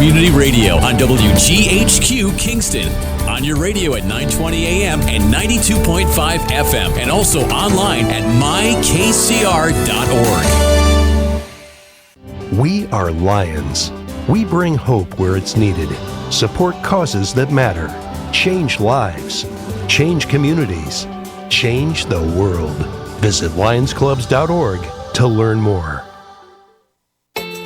Community Radio on WGHQ Kingston. On your radio at 920 AM and 92.5 FM. And also online at mykcr.org. We are Lions. We bring hope where it's needed. Support causes that matter. Change lives. Change communities. Change the world. Visit lionsclubs.org to learn more.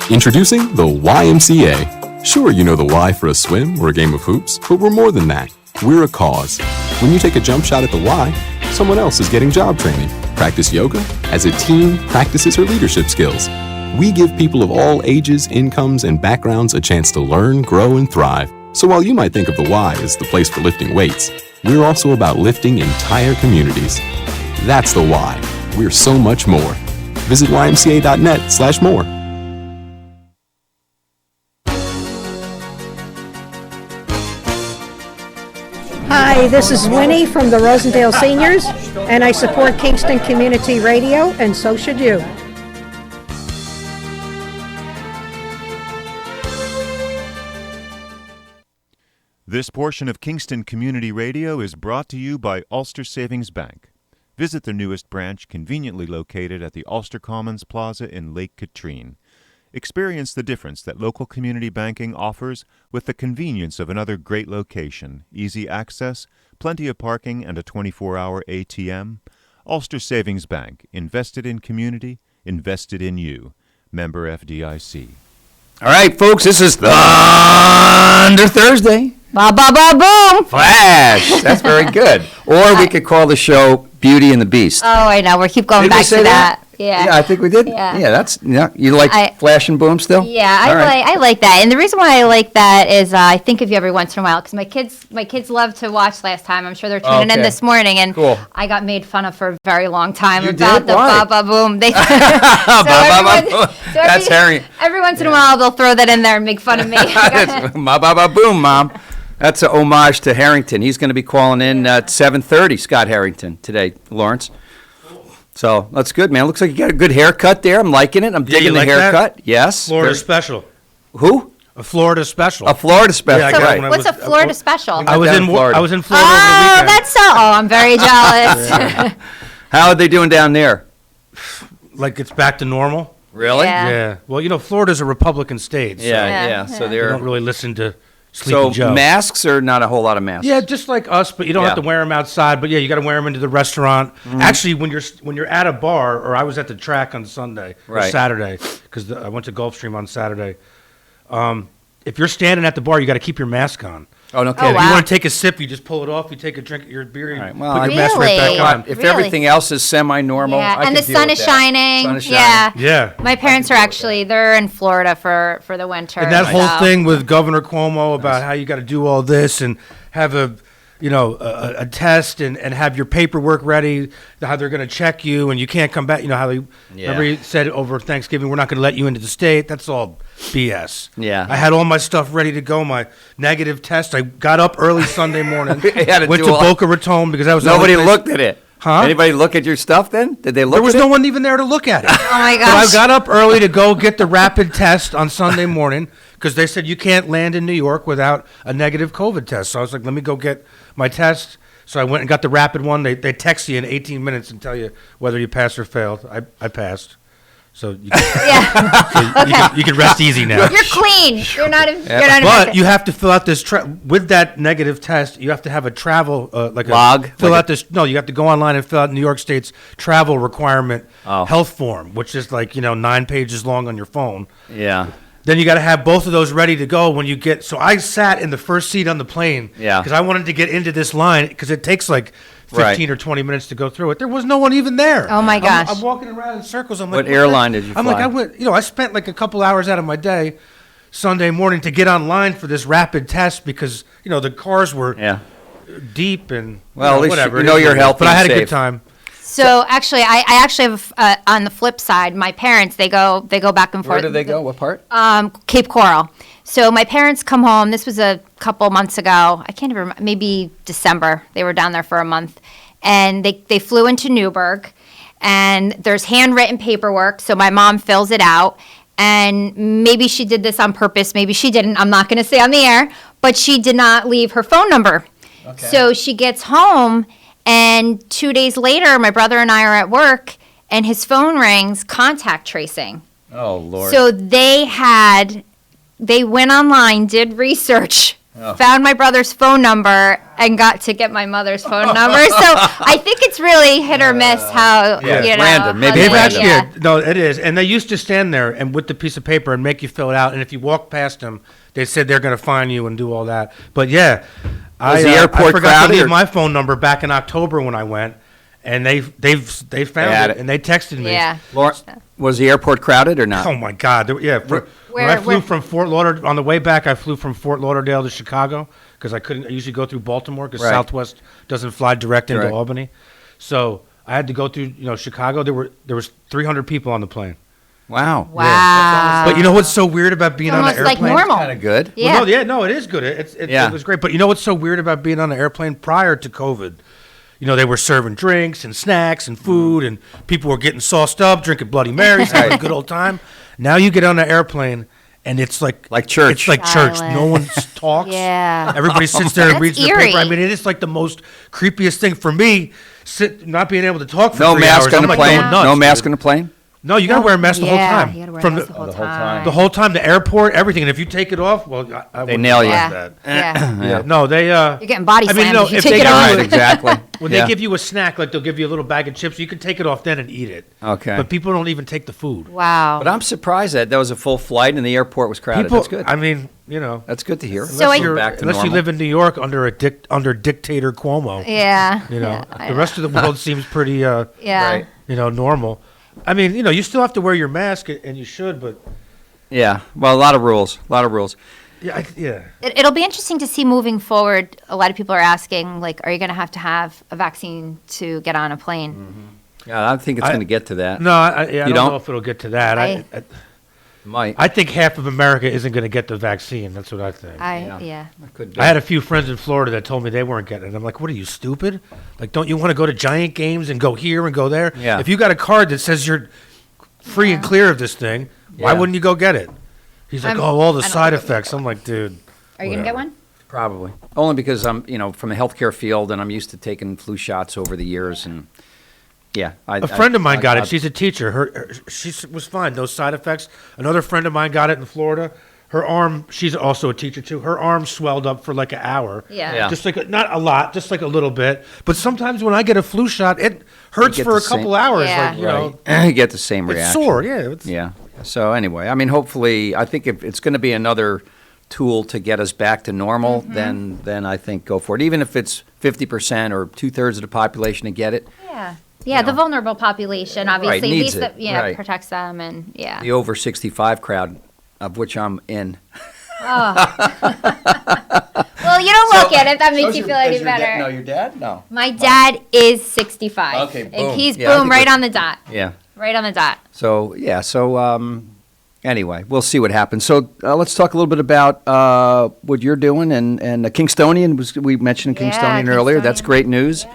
Introducing the YMCA. Sure, you know the Y for a swim or a game of hoops, but we're more than that. We're a cause. When you take a jump shot at the Y, someone else is getting job training. Practice yoga as a team practices her leadership skills. We give people of all ages, incomes, and backgrounds a chance to learn, grow, and thrive. So while you might think of the Y as the place for lifting weights, we're also about lifting entire communities. That's the Y. We're so much more. Visit ymca.net/more. Hi, this is Winnie from the Rosendale Seniors, and I support Kingston Community Radio, and so should you. This portion of Kingston Community Radio is brought to you by Ulster Savings Bank. Visit their newest branch, conveniently located at the Ulster Commons Plaza in Lake Katrine. Experience the difference that local community banking offers with the convenience of another great location, easy access, plenty of parking, and a 24-hour ATM. Ulster Savings Bank, invested in community, invested in you. Member FDIC. All right, folks, this is Thunder Thursday. Ba ba ba boom! Flash! That's very good. Or we could call the show Beauty and the Beast. Oh, I know. We keep going Did we back say to that? Yeah. Yeah, I think we did. Yeah. You like Flash and Boom still? Yeah, I I like that. And the reason why I like that is I think of you every once in a while because my kids love to watch Last Time. I'm sure they're tuning in this morning, and cool. I got made fun of for a very long time You about did? the Why? ba ba boom. They, That's Harry. Every once in a while they'll throw that in there and make fun of me. Ma ba ba boom, Mom. That's an homage to Herrington. He's going to be calling in at 7:30. Scott Herrington today, Lawrence. So that's good, man. Looks like you got a good haircut there. I'm liking it. I'm digging the haircut. That? Yes. Florida special. Who? A Florida special. A Florida special. Yeah, So right. what's a Florida special? I was in Florida over the weekend. That's so. Oh, I'm very jealous. How are they doing down there? Like it's back to normal. Really? Yeah. Well, you know, Florida's a Republican state. So Yeah. So they don't really listen to Sleepy So Joe. masks or not a whole lot of masks? Yeah, just like us, but you don't have to wear them outside. But yeah, you got to wear them into the restaurant. Actually, when you're at a bar, or I was at the track on Sunday or Saturday because I went to Gulfstream on Saturday. If you're standing at the bar, you got to keep your mask on. Oh, no kidding. If you want to take a sip, you just pull it off. You take a drink of your beer, you put your mask right back on. If everything else is semi-normal, Yeah, I and can the deal sun with is that. shining. Sun is shining. Yeah. My parents they're in Florida for the winter. And that whole thing with Governor Cuomo about how you got to do all this and have a test and have your paperwork ready, how they're going to check you and you can't come back. You know how they remember he said over Thanksgiving, we're not going to let you into the state. That's all BS. Yeah. I had all my stuff ready to go, my negative test. I got up early Sunday morning, went to Boca Raton because I was Nobody looked at it. Huh? Anybody look at your stuff then? Did they look at it? There was no one even there to look at it. Oh, my gosh. So I got up early to go get the rapid test on Sunday morning because they said you can't land in New York without a negative COVID test. So I was like, let me go get my test. So I went and got the rapid one. They text you in 18 minutes and tell you whether you passed or failed. I passed. So you can, you can rest easy now. You're clean. You're not. But you have to fill out this with that negative test. You have to have a travel log. You have to go online and fill out New York State's travel requirement health form, which is 9 pages long on your phone. Yeah. Then you got to have both of those ready to go when you get. So I sat in the first seat on the plane. Yeah. Because I wanted to get into this line because it takes 15 or 20 minutes to go through it. There was no one even there. Oh my gosh! I'm walking around in circles. I'm like, what airline did you fly? I'm like, I spent a couple hours out of my day Sunday morning to get online for this rapid test because the cars were deep and at least whatever. You're healthy. But I had and a safe. good time. So actually, I actually have on the flip side, my parents they go back and forth. Where do they go? What part? Cape Coral. So my parents come home. This was a couple months ago. I can't even remember. Maybe December. They were down there for a month, and they flew into Newburgh, and there's handwritten paperwork. So my mom fills it out, And maybe she did this on purpose, maybe she didn't. I'm not going to say on the air, but she did not leave her phone number. Okay. So she gets home, and 2 days later, my brother and I are at work, and his phone rings, contact tracing. Oh, Lord. So they went online, did research, found my brother's phone number, and got to get my mother's phone number. So I think it's really hit or miss how, Yeah, you know. random. Maybe how They've they- actually, yeah. no, it is, and they used to stand there and with the piece of paper and make you fill it out. And if you walk past them, they said they're going to fine you and do all that. But yeah, Was the I airport forgot crowded, to leave or- my phone number back in October when I went, and they found had it it. and they texted me. Yeah. Lawrence, was the airport crowded or not? Oh my God! Yeah, when I flew where- from Fort Lauderdale on the way back, I flew from Fort Lauderdale to Chicago because I couldn't. I usually go through Baltimore because Right. Southwest doesn't fly direct into Correct. Albany, so I had to go through Chicago. There was 300 people on the plane. Wow. Wow. But you know what's so weird about being on an Almost like airplane? normal. Kind of good. Yeah. Well, no, it is good. Yeah. It was great. But you know what's so weird about being on an airplane prior to COVID? They were serving drinks and snacks and food, and people were getting sauced up, drinking Bloody Marys, having a good old time. Now you get on an airplane, and it's like church. It's like church. Silent. No one talks. Yeah. Everybody sits there and That's reads the eerie. paper. I mean, it is like the most creepiest thing for me. Not being able to talk for No 3 mask hours. on I'm the like plane? going nuts, No mask dude. on the plane? No, you gotta wear a mask the whole time. You gotta wear From a mask the whole time. the whole time, the airport, everything. And if you take it off, well, I They wouldn't nail you. advise Yeah. that. Yeah. Yeah. No, they. You're getting body I mean, slammed no, if you if take they it get off. Right, exactly. When Yeah. they give you a snack, like they'll give you a little bag of chips, you can take it off then and eat it. Okay. But people don't even take the food. Wow. But I'm surprised that was a full flight and the airport was crowded. People, That's good. I mean, That's good to hear. So unless, Back to unless you normal. live in New York under under dictator Cuomo, Yeah. the rest of the world seems pretty, Yeah. Right. normal. I mean, you still have to wear your mask, and you should, but Yeah. Well, a lot of rules. yeah, yeah. It'll be interesting to see moving forward. A lot of people are asking, like, are you going to have a vaccine to get on a plane? Yeah, I think it's I- going to get to that. No, I don't don't? know if it'll get to that. I Might. I think half of America isn't going to get the vaccine. That's what I think. Yeah. Could be. I had a few friends in Florida that told me they weren't getting it. I'm like, what are you, stupid? Like, don't you want to go to Giant games and go here and go there? Yeah. If you got a card that says you're free and clear of this thing, why Yeah. wouldn't you go get it? He's like, all the I don't side think effects. I'm like, dude. Are you going to get one? Probably. Only because I'm, from the healthcare field and I'm used to taking flu shots over the years and yeah. A friend of mine got it. She's a teacher. She was fine. No side effects. Another friend of mine got it in Florida. Her arm, she's also a teacher too. Her arm swelled up for like an hour. Yeah. Yeah. Just like, not a lot, just like a little bit. But sometimes when I get a flu shot, it hurts get for a the couple same- hours. Yeah. Like, you know, You get the same it's reaction. sore. Yeah. Yeah. So anyway, I mean, hopefully, I think if it's going to be another tool to get us back to normal, then I think go for it. Even if it's 50% or 2/3 of the population to get it, Yeah. Yeah, the vulnerable population, obviously. needs at least it. Right. protects them and, yeah. the over 65 crowd, of which I'm in. Well, you don't look at it. That makes you feel any better. No, your dad? No. My dad is 65. Okay, And boom. he's Yeah, I boom think right that's- on the dot. Yeah. Right on the dot. So, yeah, anyway, we'll see what happens. So let's talk a little bit about what you're doing and Kingstonian. We mentioned Yeah, Kingstonian earlier. That's Kingstonian. great news.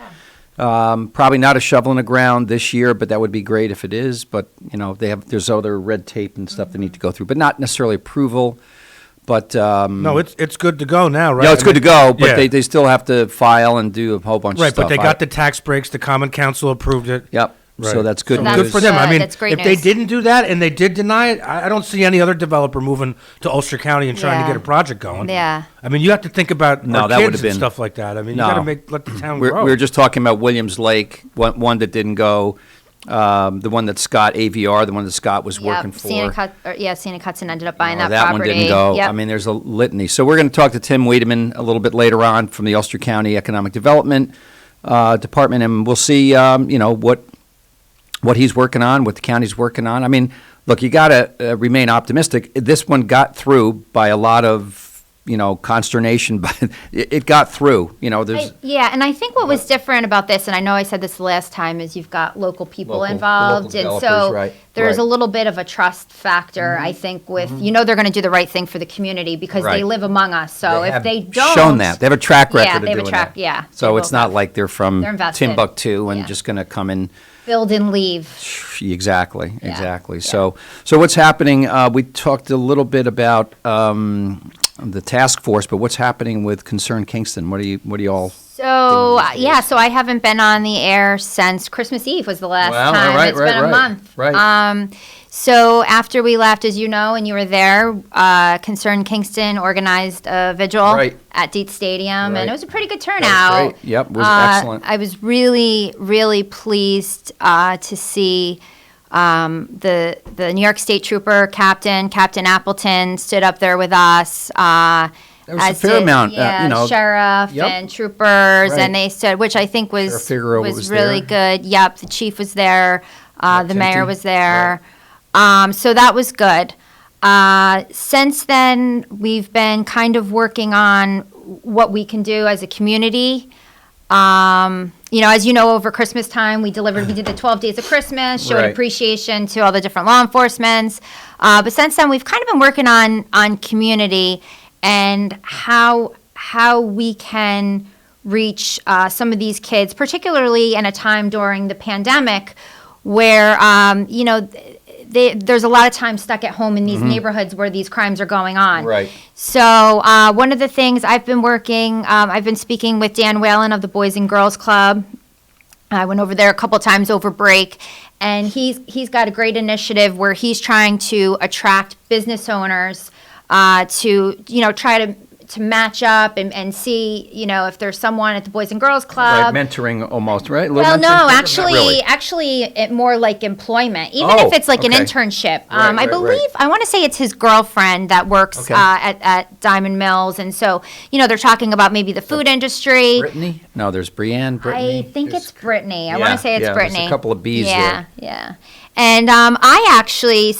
Probably not a shovel in the ground this year, but that would be great if it is. But, there's other red tape and stuff they need to go through, but not necessarily approval. But No, it's good to go now, right? yeah, it's I good to mean, go, but yeah. they still have to file and do a whole bunch of Right, stuff. but they got the tax breaks. The Common Council approved it. Yep. Right. So that's good So news. Good for them. I mean, That's great if they news. didn't do that and they did deny it, I don't see any other developer moving to Ulster County and trying to Yeah. get a project going. Yeah. I mean, you have to think about No, our that kids would've and been- stuff like that. I mean, No. you got to let the town We grow. were just talking about Williams Lake, one that didn't go, the one that Scott, AVR, the one that Scott was working for. Scenic Hudson ended up buying Oh, that one property. didn't go. Yep. I mean, there's a litany. So we're going to talk to Tim Weidemann a little bit later on from the Ulster County Economic Development Department, and we'll see, what he's working on, what the county's working on. I mean, look, you got to remain optimistic. This one got through by a lot of consternation, but it got through. There's And I think what was different about this, and I know I said this last time, is you've got local people involved, and so there's a little bit of a trust factor. I think with they're going to do the right thing for the community because they live among us. So if they don't, shown that they have a track record. they have of doing a track. that. Yeah. So it's not like they're from invested. Timbuktu and just going to come in. Build and leave. Exactly. So what's happening? We talked a little bit about the task force, but what's happening with Concern Kingston? What are you all? So so I haven't been on the air since Christmas Eve was the last time. It's been a month. Right. So after we left, as you know, and you were there, Concern Kingston organized a vigil at Dietz Stadium, and it was a pretty good turnout. Great. Yep, it was excellent. I was really, really pleased to see the New York State Trooper Captain Appleton stood up there with us. There was a fair amount, sheriff and troopers, and they stood, which I think was really good. Yep, the chief was there, the mayor was there. So that was good. Since then, we've been kind of working on what we can do as a community. As you know, over Christmas time, we did the 12 Days of Christmas, showed appreciation to all the different law enforcements. But since then, we've kind of been working on community and how we can reach some of these kids, particularly in a time during the pandemic where, there's a lot of time stuck at home in these neighborhoods where these crimes are going on. Right. So one of the things I've been speaking with Dan Whalen of the Boys and Girls Club. I went over there a couple times over break, and he's got a great initiative where he's trying to attract business owners to try to match up and see, if there's someone at the Boys and Girls Club. Like mentoring almost, right? Well, no, actually, it more like employment. Even if it's like an internship. I believe, I want to say it's his girlfriend that works at Diamond Mills. And so, they're talking about maybe the food industry. Brittany? No, there's Brittany. I think it's Brittany. I want to say it's Brittany. There's a couple of B's there. Yeah. And I actually,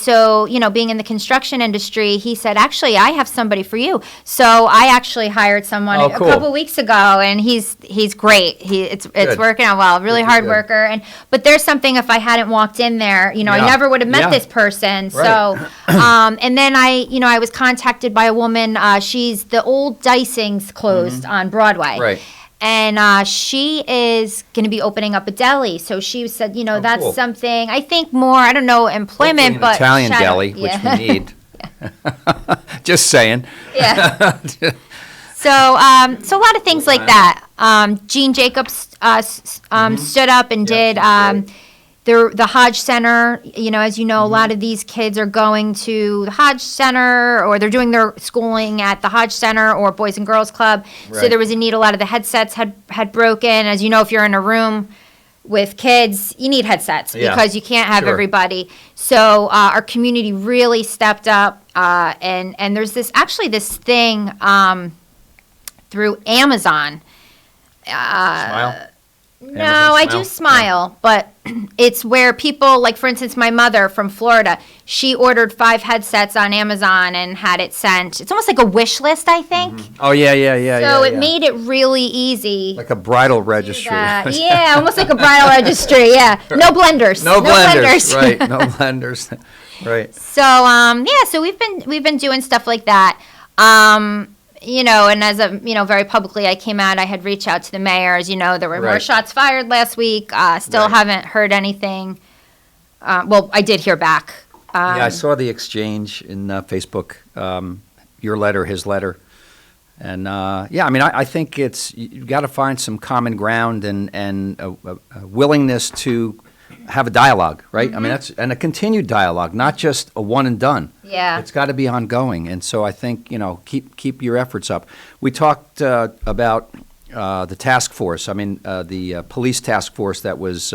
being in the construction industry, he said, actually, I have somebody for you. So I actually hired someone a couple weeks ago, and he's great. It's working out well. Really hard worker. But there's something, if I hadn't walked in there, I never would have met this person. Right. So, and then I was contacted by a woman. She's the old Dysings closed on Broadway. Right. And she is going to be opening up a deli. So she said, that's something, I think more, I don't know, employment, but Italian deli, which we need. Just saying. Yeah. So a lot of things like that. Gene Jacobs stood up and did the Hodge Center. As you know, a lot of these kids are going to the Hodge Center, or they're doing their schooling at the Hodge Center or Boys and Girls Club. Right. So there was a need. A lot of the headsets had broken. As you know, if you're in a room with kids, you need headsets because you can't have everybody. So our community really stepped up, and there's this thing through Amazon. Smile? No, I do Smile, but it's where people, like for instance, my mother from Florida, she ordered 5 headsets on Amazon and had it sent. It's almost like a wish list, I think. Mm-hmm. Oh, yeah. So it made it really easy. Like a bridal registry. Yeah, almost like a bridal registry, yeah. No blenders. No blenders. Right, no blenders. Right. So, so we've been doing stuff like that. And as very publicly I came out, I had reached out to the mayor. As you know, there were more shots fired last week. Still haven't heard anything. Well, I did hear back. I saw the exchange in Facebook, your letter, his letter. And, I think you've got to find some common ground and a willingness to have a dialogue, right? Mm-hmm. I mean, and a continued dialogue, not just a one and done. Yeah. It's got to be ongoing. And so I think, keep your efforts up. We talked about the task force. I mean, the police task force that was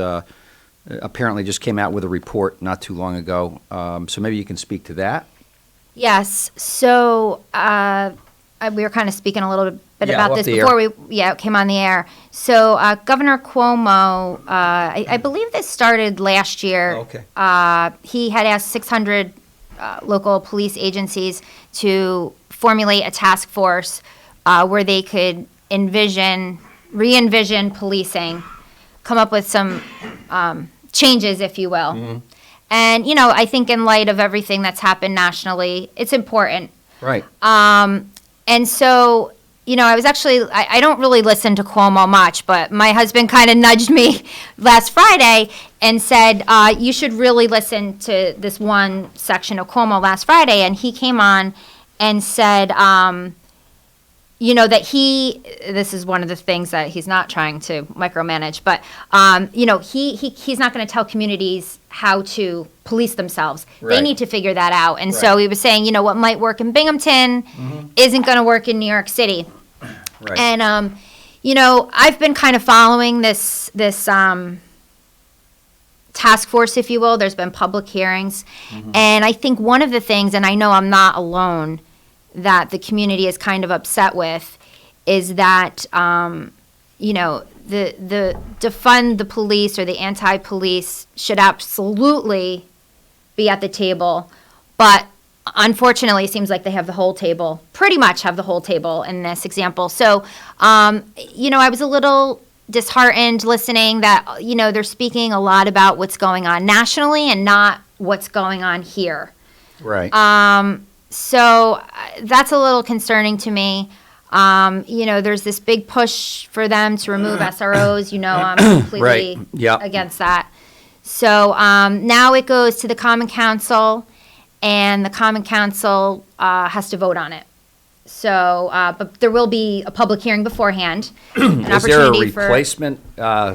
apparently just came out with a report not too long ago. So maybe you can speak to that. Yes. So we were kind of speaking a little bit about this before we came on the air. So Governor Cuomo, I believe this started last year. Okay. He had asked 600 local police agencies to formulate a task force where they could re-envision policing, come up with some changes, if you will. Mm-hmm. And, I think in light of everything that's happened nationally, it's important. Right. And so, I was actually, I don't really listen to Cuomo much, but my husband kind of nudged me last Friday and said, you should really listen to this one section of Cuomo last Friday. And he came on and said, that this is one of the things that he's not trying to micromanage, but, he's not going to tell communities how to police themselves. Right. They need to figure that out. And so he was saying, what might work in Binghamton isn't going to work in New York City. Right. And, I've been kind of following this task force, if you will. There's been public hearings. And I think one of the things, and I know I'm not alone, that the community is kind of upset with is that, the defund the police or the anti-police should absolutely be at the table. But unfortunately, it seems like they have the whole table, pretty much have the whole table in this example. So, I was a little disheartened listening that, they're speaking a lot about what's going on nationally and not what's going on here. Right. So that's a little concerning to me. There's this big push for them to remove SROs. I'm completely against that. So now it goes to the Common Council, and the Common Council has to vote on it. So, but there will be a public hearing beforehand. Is there a replacement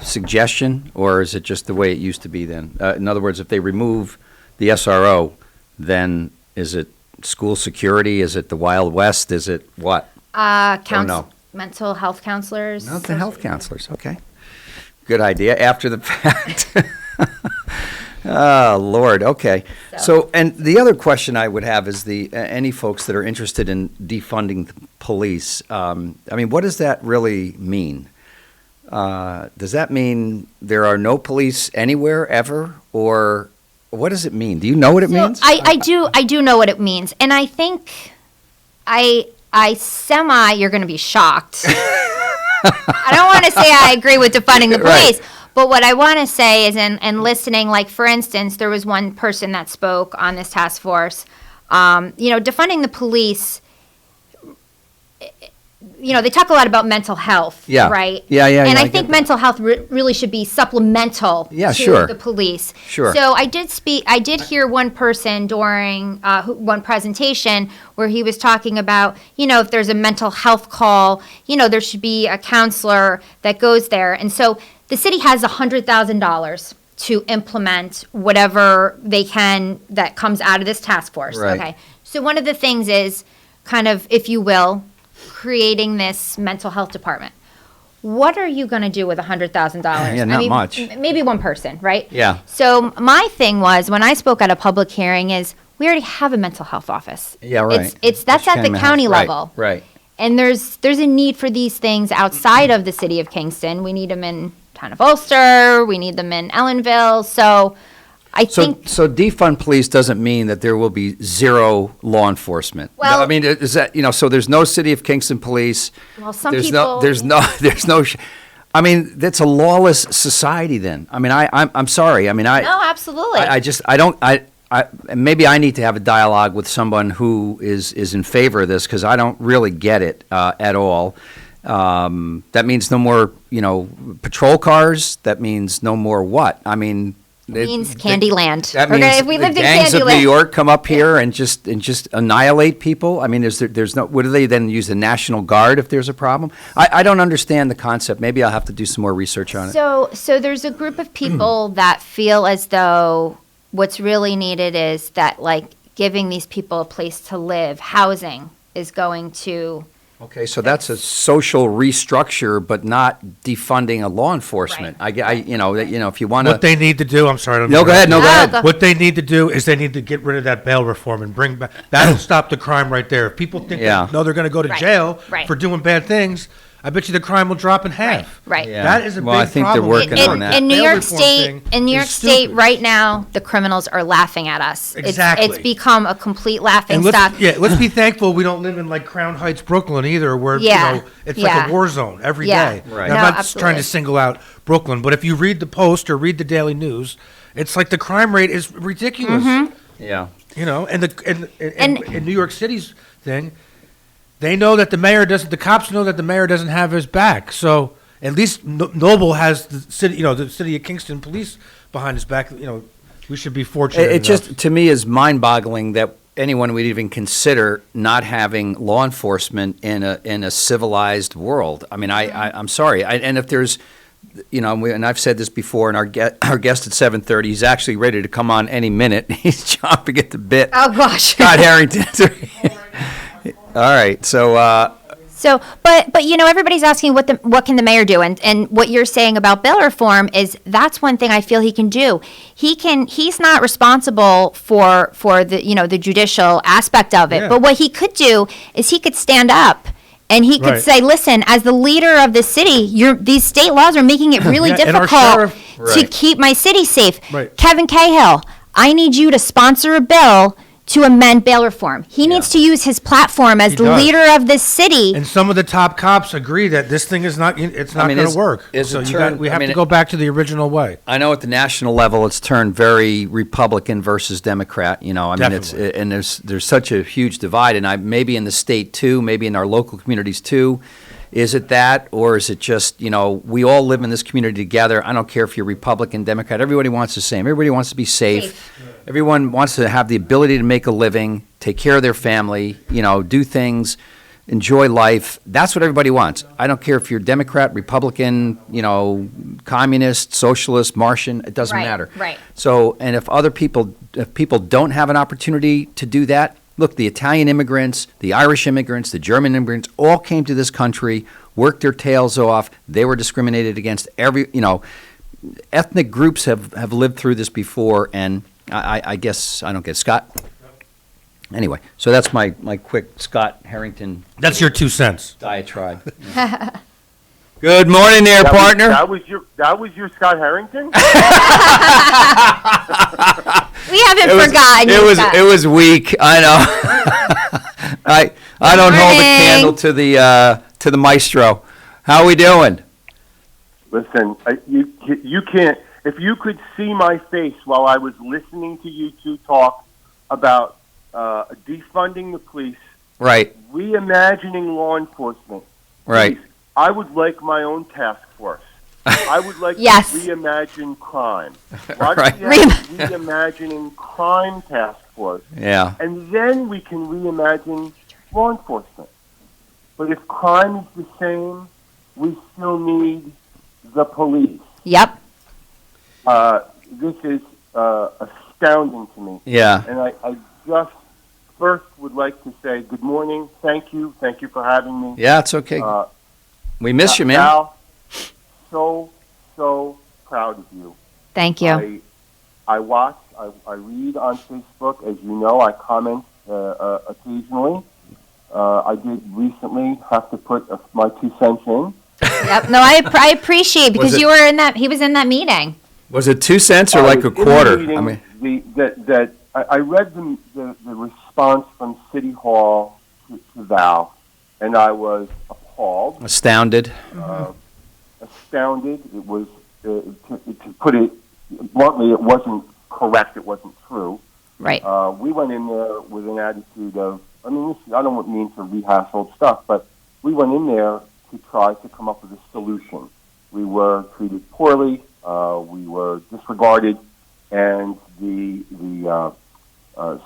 suggestion, or is it just the way it used to be then? In other words, if they remove the SRO, then is it school security? Is it the Wild West? Is it what? Mental health counselors. Mental health counselors, okay. Good idea, after the fact. Oh, Lord, okay. So, and the other question I would have is any folks that are interested in defunding the police, what does that really mean? Does that mean there are no police anywhere, ever, or what does it mean? Do you know what it means? I do know what it means, and I think you're going to be shocked. I don't want to say I agree with defunding the police, but what I want to say is in listening, like, for instance, there was one person that spoke on this task force. Defunding the police, they talk a lot about mental health, right? Yeah. And I think mental health really should be supplemental to the police. Sure. So I did hear one person during one presentation where he was talking about, if there's a mental health call, there should be a counselor that goes there. And so the city has $100,000 to implement whatever they can that comes out of this task force. Right. Okay. So one of the things is kind of, if you will, creating this mental health department. What are you going to do with $100,000? Yeah, not much. Maybe one person, right? Yeah. So my thing was, when I spoke at a public hearing, is we already have a mental health office. Yeah, right. That's at the county level. Right. And there's a need for these things outside of the city of Kingston. We need them in town of Ulster. We need them in Ellenville. So I think. So defund police doesn't mean that there will be zero law enforcement. Well, I mean, is that, so there's no city of Kingston police. Well, some there's people. I mean, that's a lawless society then. I mean, I'm sorry. I mean, No, absolutely. Maybe I need to have a dialogue with someone who is in favor of this, because I don't really get it at all. That means no more, patrol cars. That means no more what? I mean, it means Candyland. That means if we lived the in gangs of Candyland. New York come up here and just annihilate people. I mean, there's no. What do they then use, the National Guard if there's a problem? I don't understand the concept. Maybe I'll have to do some more research on it. So there's a group of people that feel as though what's really needed is that, like, giving these people a place to live, housing is going to. Okay, so that's a social restructure, but not defunding a law enforcement. Right. If you want to. What they need to do, I'm sorry. No, go ahead. No, go ahead. What they need to do is they need to get rid of that bail reform and bring back. That'll stop the crime right there. If people think they're going to go to jail for doing bad things, I bet you the crime will drop in half. Right. Yeah. That is a Well, I big think they're problem. working on that. In New Bail York reform State, thing in New York is State stupid. right now, the criminals are laughing at us. Exactly. It's become a complete laughing And stock. let's be thankful we don't live in like Crown Heights, Brooklyn either, where Yeah, it's yeah. like a war zone every Yeah. day. Right. Now, No, I'm not absolutely. trying to single out Brooklyn, but if you read the Post or read the Daily News, it's like the crime rate is ridiculous. Yeah. And in New York City's thing, they know that the cops know that the mayor doesn't have his back. So at least Noble has the city of Kingston police behind his back. We should be fortunate. It enough. just, to me, is mind-boggling that anyone would even consider not having law enforcement in a civilized world. I mean, I'm sorry. And if there's, and I've said this before, and our guest at 7:30, he's actually ready to come on any minute. He's chomping at the bit. Oh gosh. Scott Herrington. All right, so but everybody's asking what can the mayor do, and what you're saying about bail reform is that's one thing I feel he can do. He's not responsible for the judicial aspect of it, Yeah. but what he could do is he could stand up. And he could Right. say, listen, as the leader of the city, these state laws are making it really Yeah, and our difficult sheriff- to Right. keep my city safe. Right. Kevin Cahill, I need you to sponsor a bill to amend bail reform. He needs to use his platform as He the does. leader of this city. And some of the top cops agree that this thing is not. It's not mean, going is- to work. is So it you turned- we I have mean, to go back to the original way. I know at the national level it's turned very Republican versus Democrat. I mean, Definitely. and there's such a huge divide, and maybe in the state too, maybe in our local communities too. Is it that, or is it just, we all live in this community together? I don't care if you're Republican, Democrat. Everybody wants the same. Everybody wants to be safe. Everyone wants to have the ability to make a living, take care of their family, do things, enjoy life. That's what everybody wants. I don't care if you're Democrat, Republican, communist, socialist, Martian. It doesn't Right, matter. right. So, and if people don't have an opportunity to do that, look, the Italian immigrants, the Irish immigrants, the German immigrants all came to this country, worked their tails off. They were discriminated against. Ethnic groups have lived through this before, and I guess I don't get Scott. Anyway, so that's my quick Scott Herrington That's your 2 cents. diatribe. Good morning there, partner. That was your Scott Herrington? We haven't forgotten. you, Scott. It was weak. I know. I don't hold a Morning. candle to the maestro. How we doing? Listen, you can't. If you could see my face while I was listening to you two talk about defunding the police, Right. reimagining law enforcement. Right. Please, I would like my own task force. I would like Yes. to reimagine crime. Why Right. don't we have a reimagining crime task force? Yeah. And then we can reimagine law enforcement. But if crime is the same, we still need the police. Yep. This is astounding to me. Yeah. And I just first would like to say good morning. Thank you. Thank you for having me. Yeah, it's okay. We miss you, man. Val, so proud of you. Thank you. I watch, I read on Facebook. As you know, I comment occasionally. I did recently have to put my 2 cents in. Yep. No, I appreciate because it- you were in that. He was in that meeting. Was it 2 cents or I like was a in the quarter? meeting, I mean, I read the response from City Hall to Val, and I was appalled, astounded. astounded. It was, to put it bluntly, it wasn't correct. It wasn't true. Right. We went in there with an attitude of, I don't mean to rehash old stuff, but we went in there to try to come up with a solution. We were treated poorly, we were disregarded, and the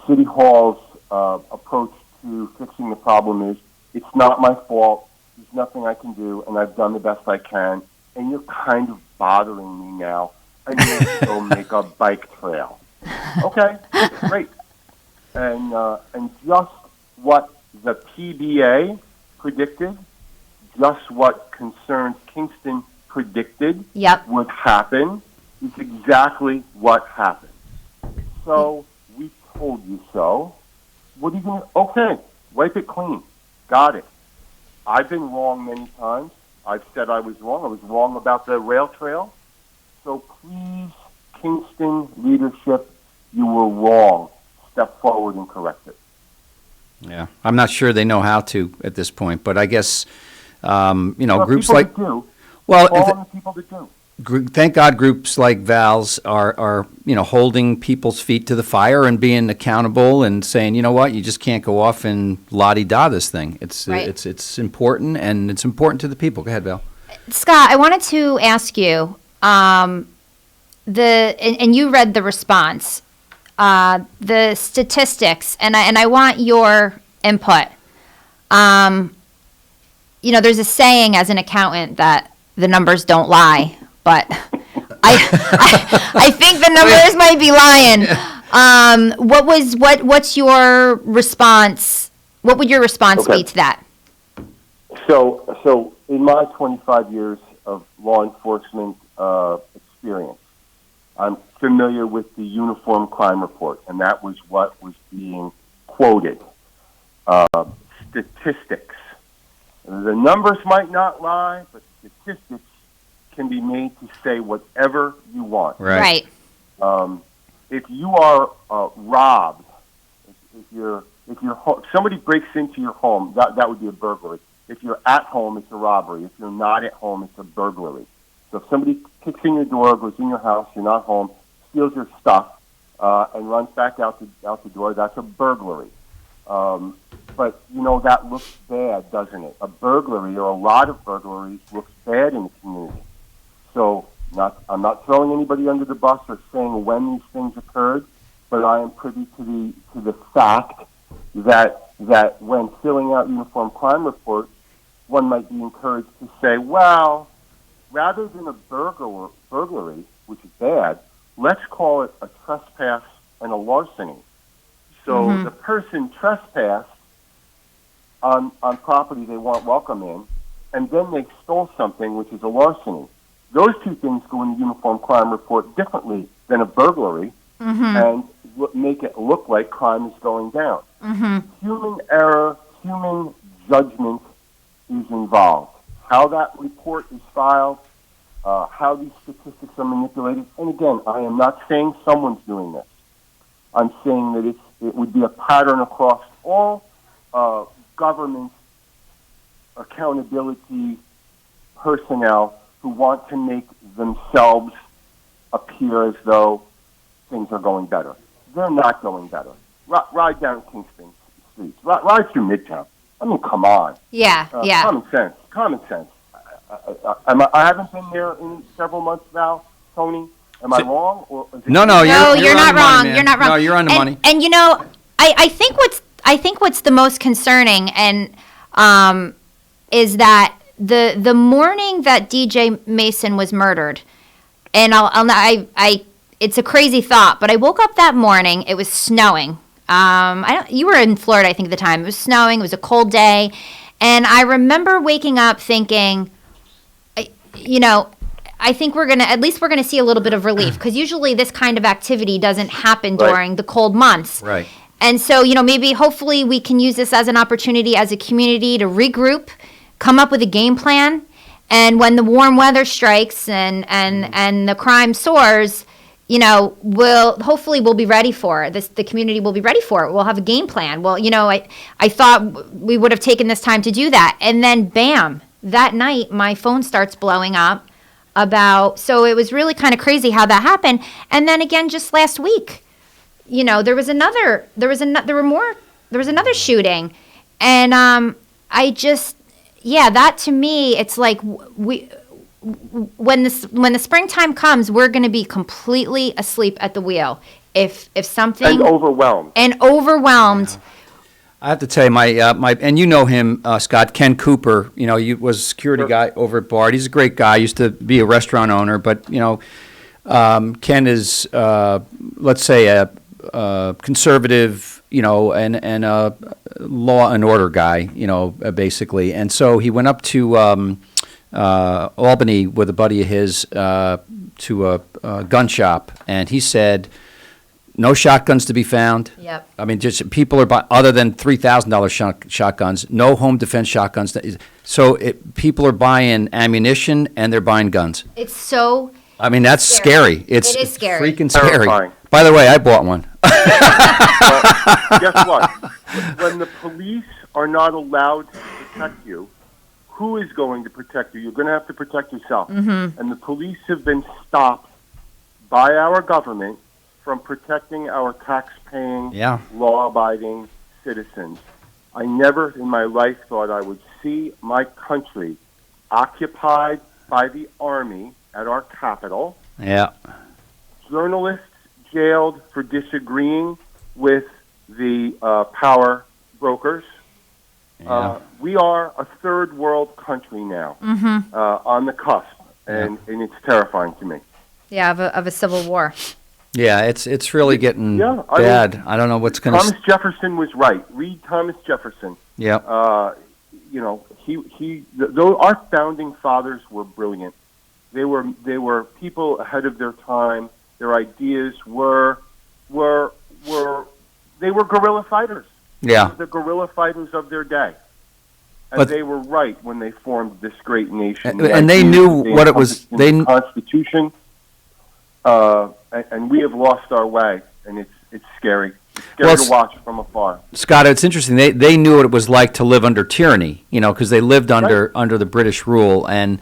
City Hall's approach to fixing the problem is, it's not my fault, there's nothing I can do, and I've done the best I can, and you're kind of bothering me now. I need to go make a bike trail. Okay, great. And just what the PBA predicted, just what Concerns Kingston predicted Yep. would happen, is exactly what happened. So we told you so. What are you going to... Okay, wipe it clean. Got it. I've been wrong many times. I've said I was wrong. I was wrong about the rail trail. So please, Kingston leadership, you were wrong. Step forward and correct it. Yeah, I'm not sure they know how to at this point, but I guess, groups people like... that do. Well, Call on the people that do. thank God groups like Val's are holding people's feet to the fire and being accountable and saying, you know what, you just can't go off and la-di-da this thing. It's Right. it's important, and it's important to the people. Go ahead, Val. Scott, I wanted to ask you, and you read the response, the statistics, and I want your input. There's a saying as an accountant that the numbers don't lie, but I think the numbers might be lying. What's your response? What would your response be to that? So in my 25 years of law enforcement experience, I'm familiar with the Uniform Crime Report, and that was what was being quoted. Statistics. The numbers might not lie, but statistics can be made to say whatever you want. Right. If you are robbed, if somebody breaks into your home, that would be a burglary. If you're at home, it's a robbery. If you're not at home, it's a burglary. So if somebody kicks in your door, goes in your house, you're not home, steals your stuff, and runs back out the door, that's a burglary. But, that looks bad, doesn't it? A burglary, or a lot of burglaries, looks bad in the community. So I'm not throwing anybody under the bus or saying when these things occurred, but I am privy to the fact that when filling out uniform crime reports, one might be encouraged to say, well, rather than a burglary, which is bad, let's call it a trespass and a larceny. So the person trespassed on property they weren't welcome in, and then they stole something, which is a larceny. Those two things go in the uniform crime report differently than a burglary, and make it look like crime is going down. Human error, human judgment is involved. How that report is filed, how these statistics are manipulated. And again, I am not saying someone's doing this. I'm saying that it would be a pattern across all government accountability personnel who want to make themselves appear as though things are going better. They're not going better. Ride down Kingston streets. Ride through Midtown. I mean, come on. Yeah. Common sense. I haven't been there in several months now, Tony. Am I wrong? Or is it No, you're not wrong. Money, you're not wrong. No, you're on the money. And I think what's the most concerning and is that the morning that DJ Mason was murdered, and it's a crazy thought, but I woke up that morning. It was snowing. You were in Florida, I think, at the time. It was snowing. It was a cold day, and I remember waking up thinking, I think we're gonna see a little bit of relief, because usually this kind of activity doesn't happen during the cold months. Right. And so, maybe hopefully we can use this as an opportunity as a community to regroup, come up with a game plan, and when the warm weather strikes and the crime soars, we'll be ready for it. The community will be ready for it. We'll have a game plan. Well, I thought we would have taken this time to do that. And then bam, that night my phone starts blowing up so it was really kind of crazy how that happened. And then again, just last week, there was another shooting. And that to me, it's like when the springtime comes, we're going to be completely asleep at the wheel. If something and overwhelmed. Yeah. I have to tell you, my and you know him, Scott, Ken Cooper. He was a security guy over at Bard. He's a great guy. Used to be a restaurant owner, but Ken is, let's say, a conservative, and a law and order guy, basically. And so he went up to Albany with a buddy of his to a gun shop, and he said no shotguns to be found. Yep. I mean, just people are other than $3,000 shotguns, no home defense shotguns. So people are buying ammunition and they're buying guns. It's so. I mean, that's scary. It is scary. Freaking scary. Terrifying. By the way, I bought one. Well, guess what? When the police are not allowed to protect you, who is going to protect you? You're going to have to protect yourself. Mm-hmm. And the police have been stopped by our government from protecting our tax-paying, law-abiding citizens. I never in my life thought I would see my country occupied by the army at our capital. Yeah. Journalists jailed for disagreeing with the power brokers. Yeah. We are a third world country now, on the cusp, and it's terrifying to me. Yeah, of a civil war. Yeah, it's really getting bad. I don't know what's going to. Thomas Jefferson was right. Read Thomas Jefferson. Yeah. Our founding fathers were brilliant. They were people ahead of their time. Their ideas were guerrilla fighters. Yeah. The guerrilla fighters of their day. And they were right when they formed this great nation. And they knew what it was. The Constitution, and we have lost our way, and it's scary. It's scary to watch from afar. Scott, it's interesting. They knew what it was like to live under tyranny, because they lived under the British rule, and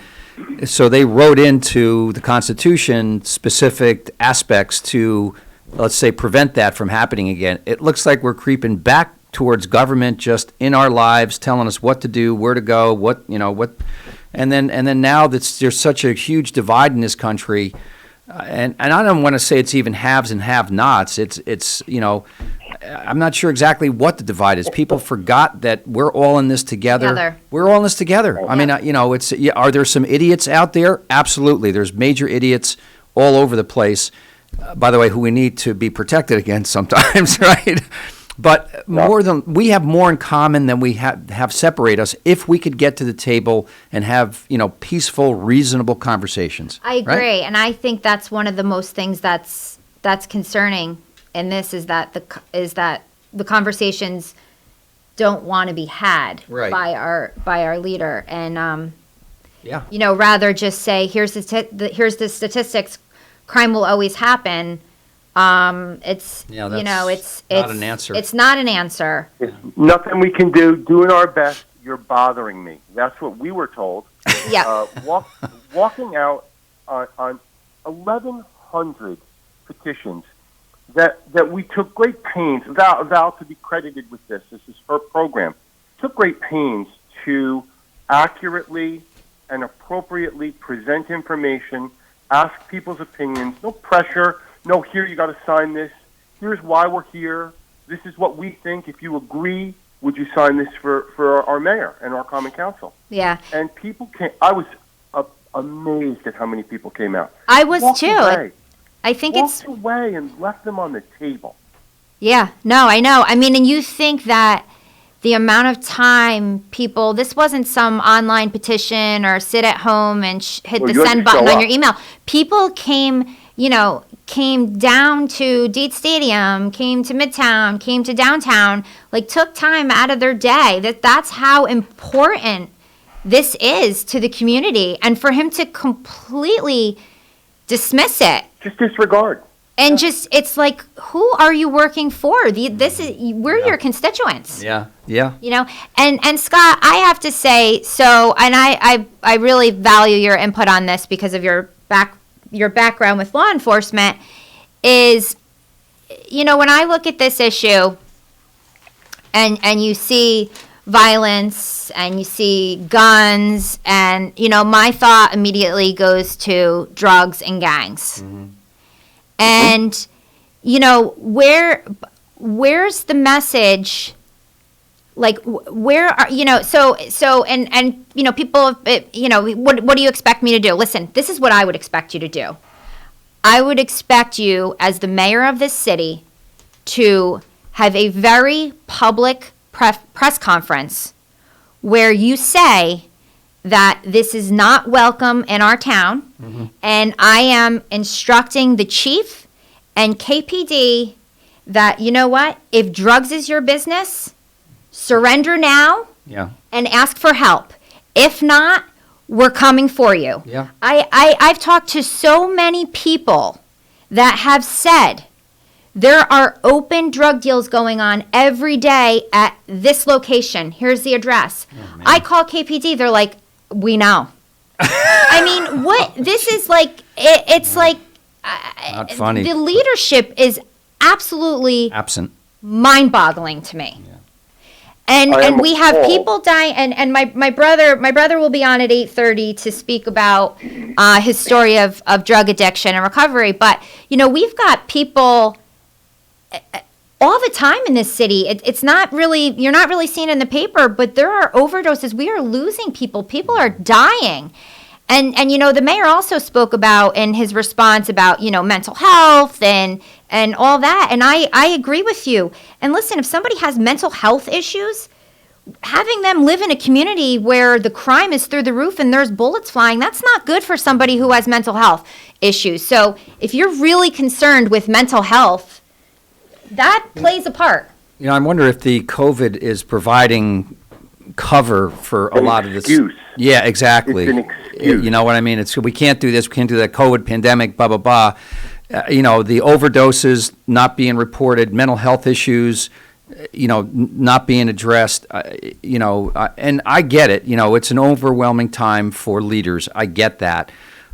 so they wrote into the Constitution specific aspects to, let's say, prevent that from happening again. It looks like we're creeping back towards government just in our lives, telling us what to do, where to go, what, and then now there's such a huge divide in this country, and I don't want to say it's even haves and have-nots. It's I'm not sure exactly what the divide is. People forgot that we're all in this together. We're all in this together. I mean, are there some idiots out there? Absolutely. There's major idiots all over the place. By the way, who we need to be protected against sometimes, right? But we have more in common than we have separate us if we could get to the table and have, peaceful, reasonable conversations. I agree. Right? And I think that's one of the most things that's concerning in this is that the conversations don't want to be had by our leader. And, rather just say, here's the statistics, crime will always happen. It's not an answer. It's not an answer. Nothing we can do. Doing our best. You're bothering me. That's what we were told. Yeah. Walking out on 1,100 petitions that we took great pains. Val to be credited with this. This is her program. Took great pains to accurately and appropriately present information, ask people's opinions. No pressure. No, here you got to sign this. Here's why we're here. This is what we think. If you agree, would you sign this for our mayor and our common council? Yeah. And people came. I was amazed at how many people came out. I was too. Away. I think walked away and left them on the table. Yeah. No, I know. I mean, and you think that the amount of time people, this wasn't some online petition or sit at home and hit the send button on your email. People came down to Deet Stadium, came to Midtown, came to downtown, took time out of their day. That's how important this is to the community. And for him to completely dismiss it. Just disregard. And it's like, who are you working for? We're your constituents. Yeah. And Scott, I have to say, and I really value your input on this because of your background with law enforcement is, when I look at this issue and you see violence and you see guns and, my thought immediately goes to drugs and gangs. Mm-hmm. And, where's the message? Where are, people, what do you expect me to do? Listen, this is what I would expect you to do. I would expect you as the mayor of this city to have a very public press conference where you say that this is not welcome in our town, and I am instructing the chief and KPD that, you know what? If drugs is your business, surrender now Yeah. and ask for help. If not, we're coming for you. Yeah. I've talked to so many people that have said there are open drug deals going on every day at this location. Here's the address. I call KPD. They're like, we know. I mean, what? This is like, it's like, Not funny. the leadership is absolutely Absent. mind-boggling to me. I am And we have appalled. people dying, and my brother will be on at 8:30 to speak about his story of drug addiction and recovery. But you know, we've got people all the time in this city. It's not really, you're not really seeing it in the paper, but there are overdoses. We are losing people. People are dying. And you know, the mayor also spoke about in his response about, you know, mental health and all that. And I agree with you. And listen, if somebody has mental health issues, having them live in a community where the crime is through the roof and there's bullets flying, that's not good for somebody who has mental health issues. So if you're really concerned with mental health, that plays a part. You know, I wonder if the COVID is providing cover for a lot of this. Excuse. Yeah, exactly. It's an excuse. You know what I mean? It's, we can't do this, we can't do that, COVID, pandemic, blah, blah, blah. You know, the overdoses not being reported, mental health issues, you know, not being addressed, you know, and I get it. You know, it's an overwhelming time for leaders. I get that.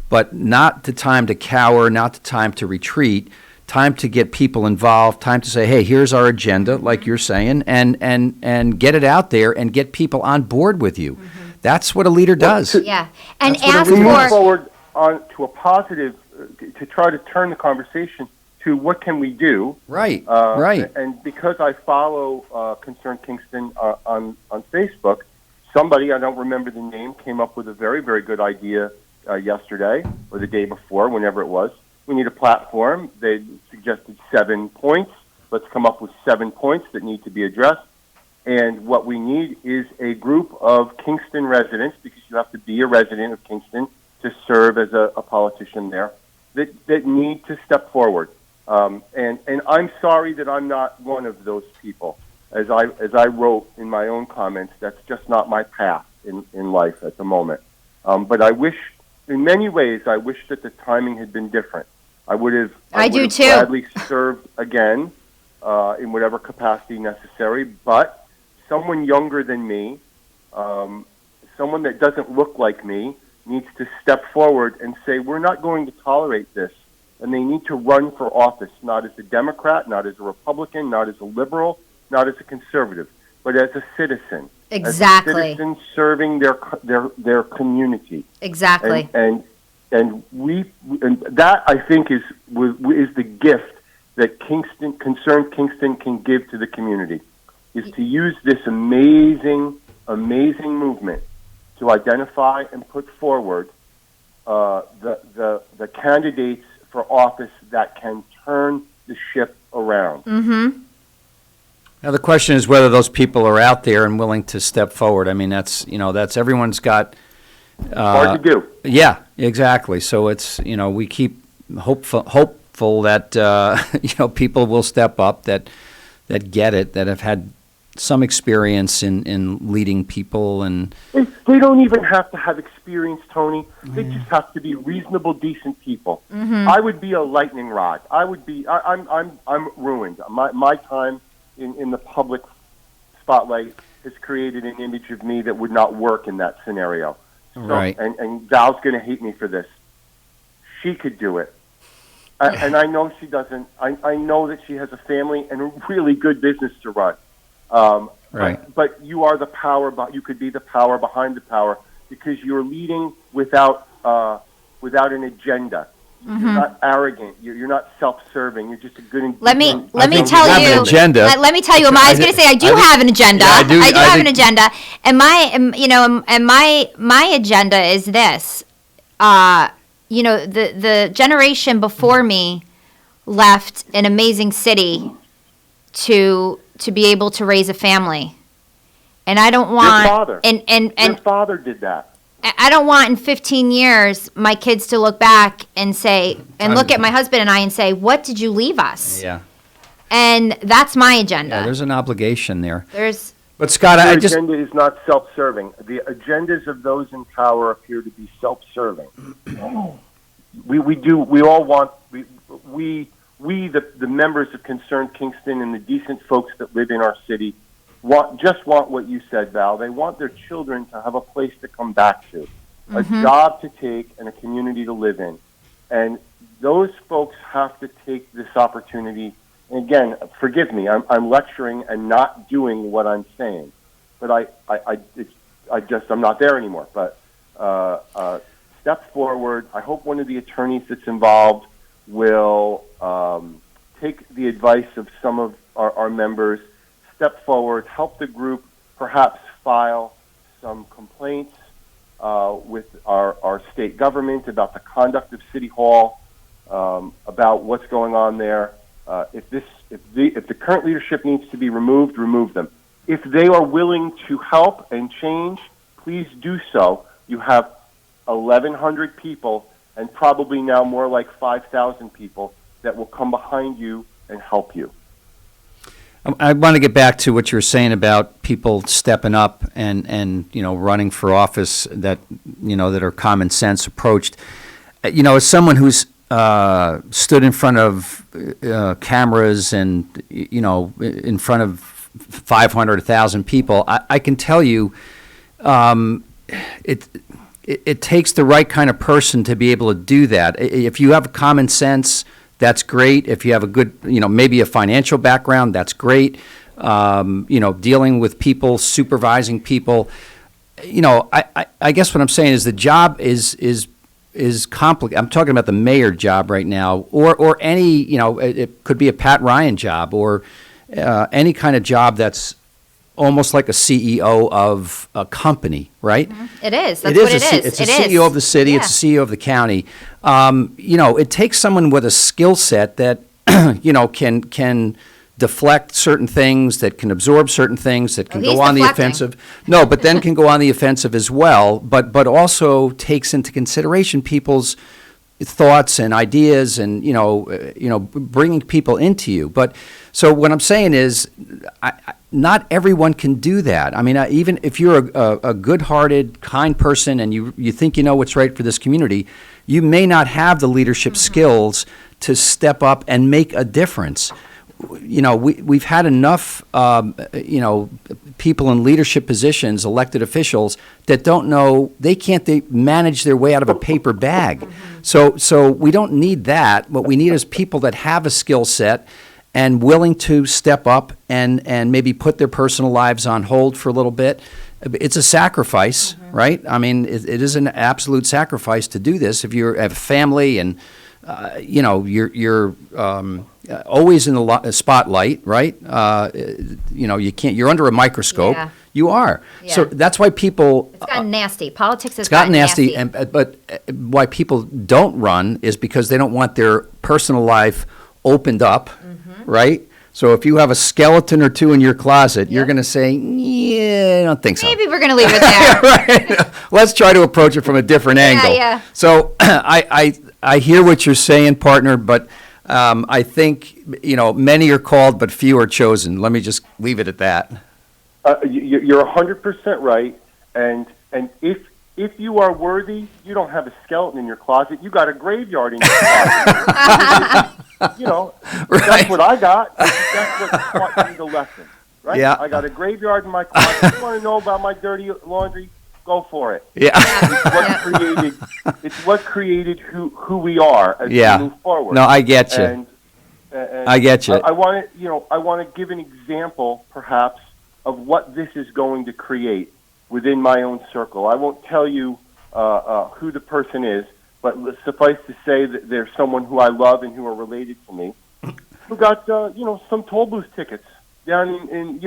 But not the time to cower, not the time to retreat. Time to get people involved, time to say, hey, here's our agenda, like you're saying, and get it out there and get people on board with you. That's what a leader does. Yeah. And That's what ask We move for, forward on to a positive, to try to turn the conversation to what can we do. Right, right. And because I follow Concerned Kingston on Facebook, somebody, I don't remember the name, came up with a very, very good idea yesterday or the day before, whenever it was. We need a platform. They suggested 7 points. Let's come up with 7 points that need to be addressed. And what we need is a group of Kingston residents, because you have to be a resident of Kingston to serve as a politician there, that need to step forward. And I'm sorry that I'm not one of those people. As I wrote in my own comments, that's just not my path in life at the moment. But I wish, in many ways, I wish that the timing had been different. I would have gladly served again in whatever capacity necessary, but someone younger than me, someone that doesn't look like me, needs to step forward and say, we're not going to tolerate this. And they need to run for office, not as a Democrat, not as a Republican, not as a liberal, not as a conservative, but as a citizen. Exactly. As a citizen serving their community. Exactly. And that, I think, is the gift that Concerned Kingston can give to the community, is to use this amazing movement to identify and put forward the candidates for office that can turn the ship around. Mm-hmm. Now, the question is whether those people are out there and willing to step forward. I mean, that's everyone's got... hard to do. Yeah, exactly. So it's, we keep hopeful that, people will step up, that get it, that have had some experience in leading people. And they don't even have to have experience, Tony. They just have to be reasonable, decent people. Mm-hmm. I would be a lightning rod. I'm ruined. My time in the public spotlight has created an image of me that would not work in that scenario. So, right. And Val's going to hate me for this. She could do it. And I know she doesn't. I know that she has a family and a really good business to run. Right. But you are the power. You could be the power behind the power, because you're leading without an agenda. Mm-hmm. You're not arrogant. You're not self-serving. You're just a good. Let me tell have you. an agenda. Let me tell you. I was going to say I do have an agenda. Yeah, I do have an agenda, and my agenda is this. The generation before me left an amazing city to be able to raise a family, and I don't want. Your father. And your father did that. I don't want in 15 years my kids to look back and say, and look at my husband and I and say, what did you leave us? Yeah. And that's my agenda. Yeah, there's an obligation there. There's But Scott, Your I just agenda is not self-serving. The agendas of those in power appear to be self-serving. We all want, the members of Concerned Kingston and the decent folks that live in our city want what you said, Val. They want their children to have a place to come back to, a job to take, and a community to live in. And those folks have to take this opportunity. And again, forgive me, I'm lecturing and not doing what I'm saying, but I'm not there anymore. But step forward. I hope one of the attorneys that's involved will take the advice of some of our members, step forward, help the group, perhaps file some complaints with our state government about the conduct of City Hall, about what's going on there. If the current leadership needs to be removed, remove them. If they are willing to help and change, please do so. You have 1,100 people, and probably now more like 5,000 people that will come behind you and help you. I want to get back to what you were saying about people stepping up and running for office that are common sense approached. As someone who's stood in front of cameras and in front of 500, 1,000 people, I can tell you, it takes the right kind of person to be able to do that. If you have common sense, that's great. If you have a good, maybe a financial background, that's great. Dealing with people, supervising people. I guess what I'm saying is the job is complicated. I'm talking about the mayor job right now, or any, it could be a Pat Ryan job, or any kind of job that's almost like a CEO of a company, right? Mm-hmm. It is. That's what it is. It's a CEO of the city. Yeah. It's a CEO of the county. It takes someone with a skill set that can deflect certain things, that can absorb certain things, that can go on the offensive. No, but then can go on the offensive as well. But also takes into consideration people's thoughts and ideas, and bringing people into you. But so what I'm saying is, not everyone can do that. I mean, even if you're a good-hearted, kind person and you think you know what's right for this community, you may not have the leadership skills to step up and make a difference. We've had enough, people in leadership positions, elected officials, that don't know, they manage their way out of a paper bag. So we don't need that. What we need is people that have a skill set and willing to step up and maybe put their personal lives on hold for a little bit. It's a sacrifice, right? I mean, it is an absolute sacrifice to do this. If you have a family and, you're always in the spotlight, right? You can't, you're under a microscope. Yeah. You are. Yeah. So that's why people... It's gotten nasty. Politics has gotten nasty. But why people don't run is because they don't want their personal life opened up, right? So if you have a skeleton or two in your closet, you're going to say, yeah, I don't think so. Maybe we're going to leave it there. Right. Let's try to approach it from a different angle. Yeah. So I hear what you're saying, partner, but I think, many are called, but few are chosen. Let me just leave it at that. You're 100% right. And if you are worthy, you don't have a skeleton in your closet. You got a graveyard in your closet. Right. That's what I got. That's what taught me the lesson, right? Yeah. I got a graveyard in my closet. You want to know about my dirty laundry? Go for it. Yeah. It's what created who we are as we move forward. No, I get you. And I get you. I want to give an example, perhaps, of what this is going to create within my own circle. I won't tell you who the person is, but suffice to say that there's someone who I love and who are related to me, who got some toll booth tickets down in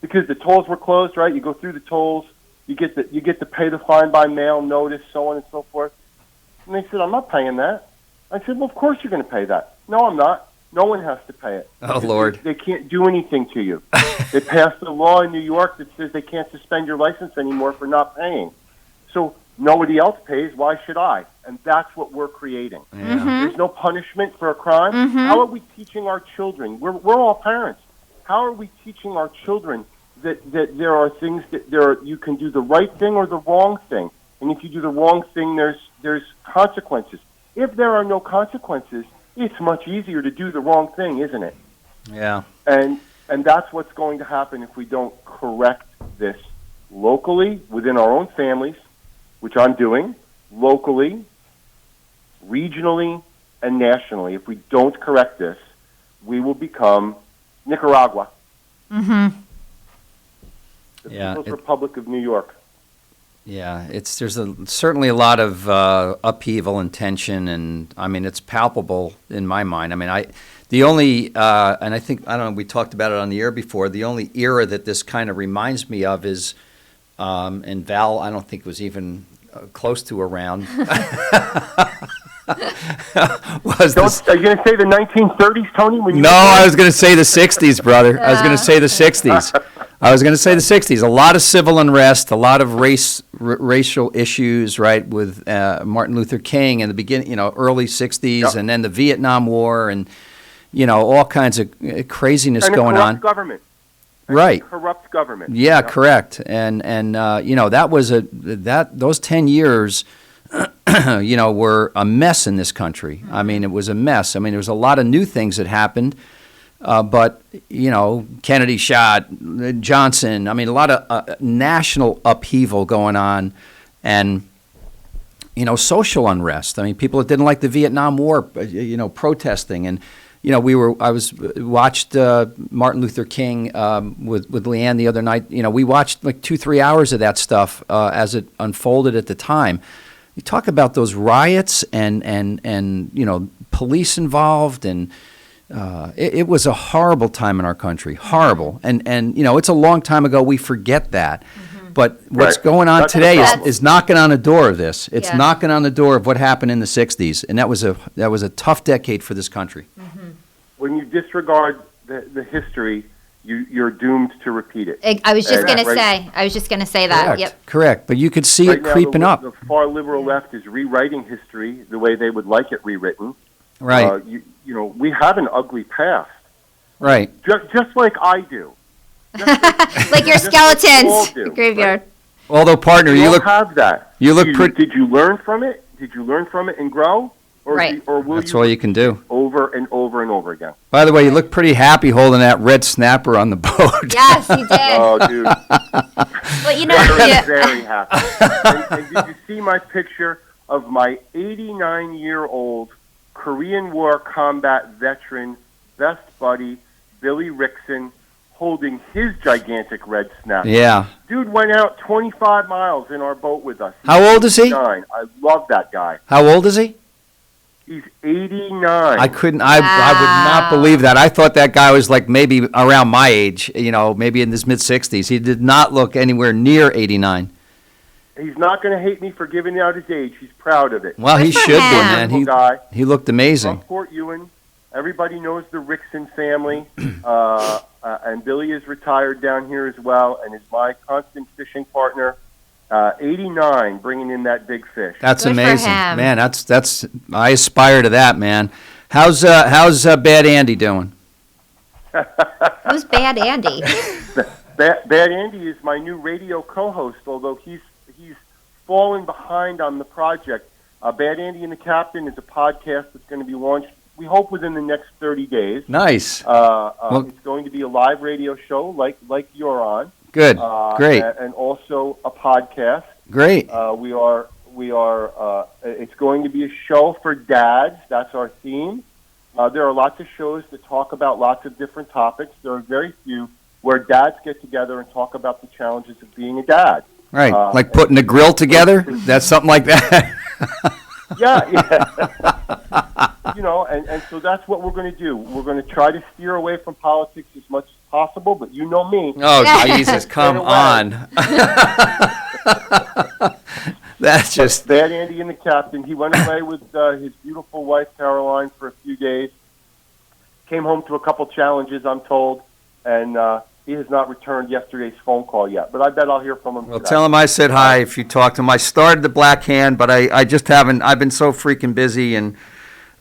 because the tolls were closed, right? You go through the tolls, you get to pay the fine by mail, notice, so on and so forth. And they said, I'm not paying that. I said, well, of course you're going to pay that. No, I'm not. No one has to pay it. Oh, Lord. They can't do anything to you. They passed a law in New York that says they can't suspend your license anymore for not paying. So nobody else pays. Why should I? and that's what we're creating. Mm-hmm. There's no punishment for a crime. Mm-hmm. How are we teaching our children? We're all parents. How are we teaching our children that there are things that you can do the right thing or the wrong thing, and if you do the wrong thing, there's consequences. If there are no consequences, it's much easier to do the wrong thing, isn't it? Yeah. And that's what's going to happen if we don't correct this locally within our own families, which I'm doing, locally, regionally, and nationally. If we don't correct this, we will become Nicaragua. Mm-hmm. The Yeah, People's Republic of New York. Yeah, there's certainly a lot of upheaval and tension, and I mean it's palpable in my mind. I mean, the only and I think I don't know. We talked about it on the air before. The only era that this kind of reminds me of is, and Val, I don't think was even close to around. Are you going to say the 1930s, Tony? No, I was going to say the 60s, brother. I was going to say the 60s. I was going to say the 60s. A lot of civil unrest, a lot of racial issues, right, with Martin Luther King in the beginning, early 60s, Yep. and then the Vietnam War, and, all kinds of craziness and going on. Government. Right. Corrupt government. Yeah, correct. And that was those 10 years, were a mess in this country. Mm-hmm. I mean, it was a mess. I mean, there was a lot of new things that happened. But, Kennedy shot, Johnson, I mean, a lot of national upheaval going on and, social unrest. I mean, people that didn't like the Vietnam War, protesting. And, watched Martin Luther King with Leanne the other night. We watched like 2-3 hours of that stuff as it unfolded at the time. You talk about those riots and police involved and it was a horrible time in our country, horrible. And it's a long time ago. We forget that. Mm-hmm. But what's going on today is knocking on the door of this. It's knocking on the door of what happened in the 60s. And that was a tough decade for this country. Mm-hmm. When you disregard the history, you're doomed to repeat it. I was just going to say that. Correct. Yep. Correct. But you could see it creeping up. The far liberal left is rewriting history the way they would like it rewritten. Right. We have an ugly past. Right. Just like I do. Like your skeletons graveyard. Right? Although, partner, you look have that. You look pretty. Did you learn from it? Did you learn from it and grow? Or right. Or will That's all you can do. Over and over and over again. By the way, you look pretty happy holding that red snapper on the boat. Yes, you did. Oh, dude. But very happy. And did you see my picture of my 89-year-old Korean War combat veteran, best buddy, Billy Rickson, holding his gigantic red snapper? Yeah. Dude went out 25 miles in our boat with us. How old is he? 89. I love that guy. How old is he? He's 89. I would not believe that. I thought that guy was like maybe around my age, maybe in his mid-60s. He did not look anywhere near 89. He's not going to hate me for giving out his age. He's proud of it. Well, he should be, man. He looked amazing. From Port Ewan. Everybody knows the Rickson family. And Billy is retired down here as well and is my constant fishing partner. 89, bringing in that big fish. That's Good amazing, for him. man. That's I aspire to that, man. How's Bad Andy doing? Who's Bad Andy? Bad Andy is my new radio co-host, although he's fallen behind on the project. Bad Andy and the Captain is a podcast that's going to be launched, we hope, within the next 30 days. Nice. It's going to be a live radio show like you're on. Good. Great. And also a podcast. Great. We are. It's going to be a show for dads. That's our theme. There are lots of shows that talk about lots of different topics. There are very few where dads get together and talk about the challenges of being a dad. Right. Like putting a grill together. That's something like that. Yeah. And so that's what we're going to do. We're going to try to steer away from politics as much as possible, but you know me. Oh, Jesus, come on. That's just... Bad Andy and the Captain. He went away with his beautiful wife, Caroline, for a few days. Came home to a couple challenges, I'm told. And He has not returned yesterday's phone call yet, but I bet I'll hear from him Well, today. tell him I said hi if you talk to him. I started the Black Hand, but I just haven't. I've been so freaking busy, and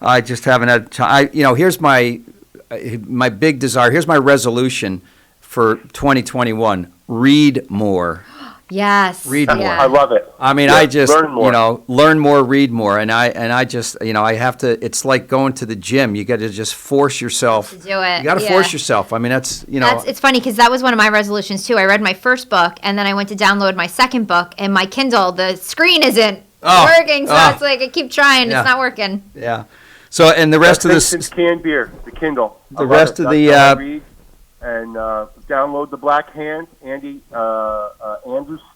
I just haven't had time. Here's my big desire. Here's my resolution for 2021: read more. Yes. Read more. I love it. I mean, Yeah, I just, learn more. learn more, read more. And I just, I have to, it's like going to the gym. You got to just force yourself. To do it. You got to force yourself. I mean, that's. It's funny because that was one of my resolutions too. I read my first book and then I went to download my second book, and my Kindle, the screen isn't working. So it's like I keep trying. Yeah. It's not working. Yeah. So, and the rest of Vincent's this. canned beer, the Kindle. The rest of the. And download the Black Hand, Andrew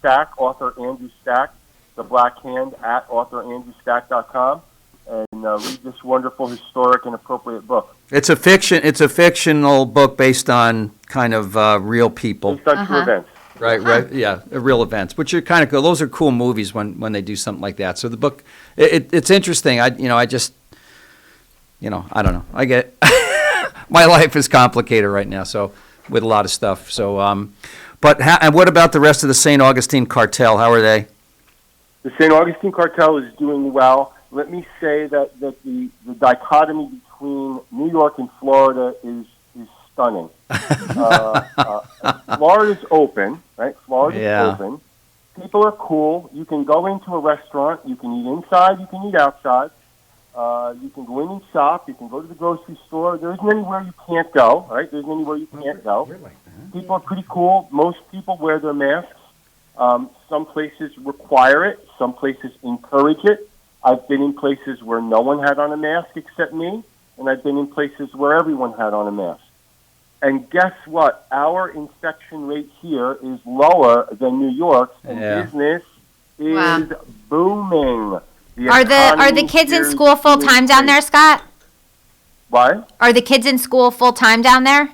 Stack, author Andrew Stack, the Black Hand at authorandrewstack.com, and read this wonderful, historic, and appropriate book. It's a fictional book based on kind of real people. Based on true events. Right, yeah, real events, which are kind of cool. Those are cool movies when they do something like that. So the book, it's interesting. I don't know. I get my life is complicated right now, so with a lot of stuff. So, and what about the rest of the St. Augustine cartel? How are they? The St. Augustine cartel is doing well. Let me say that the dichotomy between New York and Florida is stunning. Florida's open, right? Florida's open. People are cool. You can go into a restaurant. You can eat inside. You can eat outside. You can go in and shop. You can go to the grocery store. There isn't anywhere you can't go, right? There isn't anywhere you can't go. People are pretty cool. Most people wear their masks. Some places require it. Some places encourage it. I've been in places where no one had on a mask except me, and I've been in places where everyone had on a mask. And guess what? Our infection rate here is lower than New York's, and business is booming. Are the kids in school full time down there, Scott? What? Are the kids in school full time down there?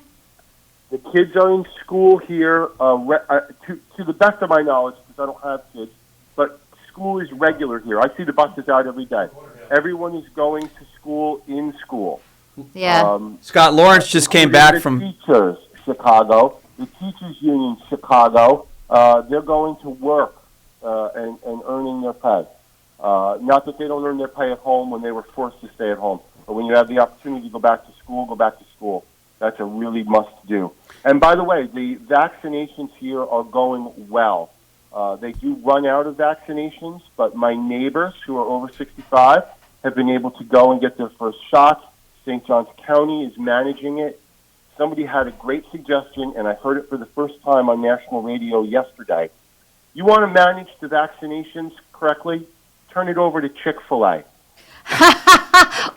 The kids are in school here, to the best of my knowledge, because I don't have kids, but school is regular here. I see the buses out every day. Everyone is going to school in school. Yeah. Scott Lawrence just came back from teachers, Chicago, the Teachers Union, Chicago. They're going to work and earning their pay. Not that they don't earn their pay at home when they were forced to stay at home, but when you have the opportunity to go back to school, go back to school. That's a really must-do. And by the way, the vaccinations here are going well. They do run out of vaccinations, but my neighbors who are over 65 have been able to go and get their first shots. St. Johns County is managing it. Somebody had a great suggestion, and I heard it for the first time on national radio yesterday. You want to manage the vaccinations correctly? Turn it over to Chick-fil-A.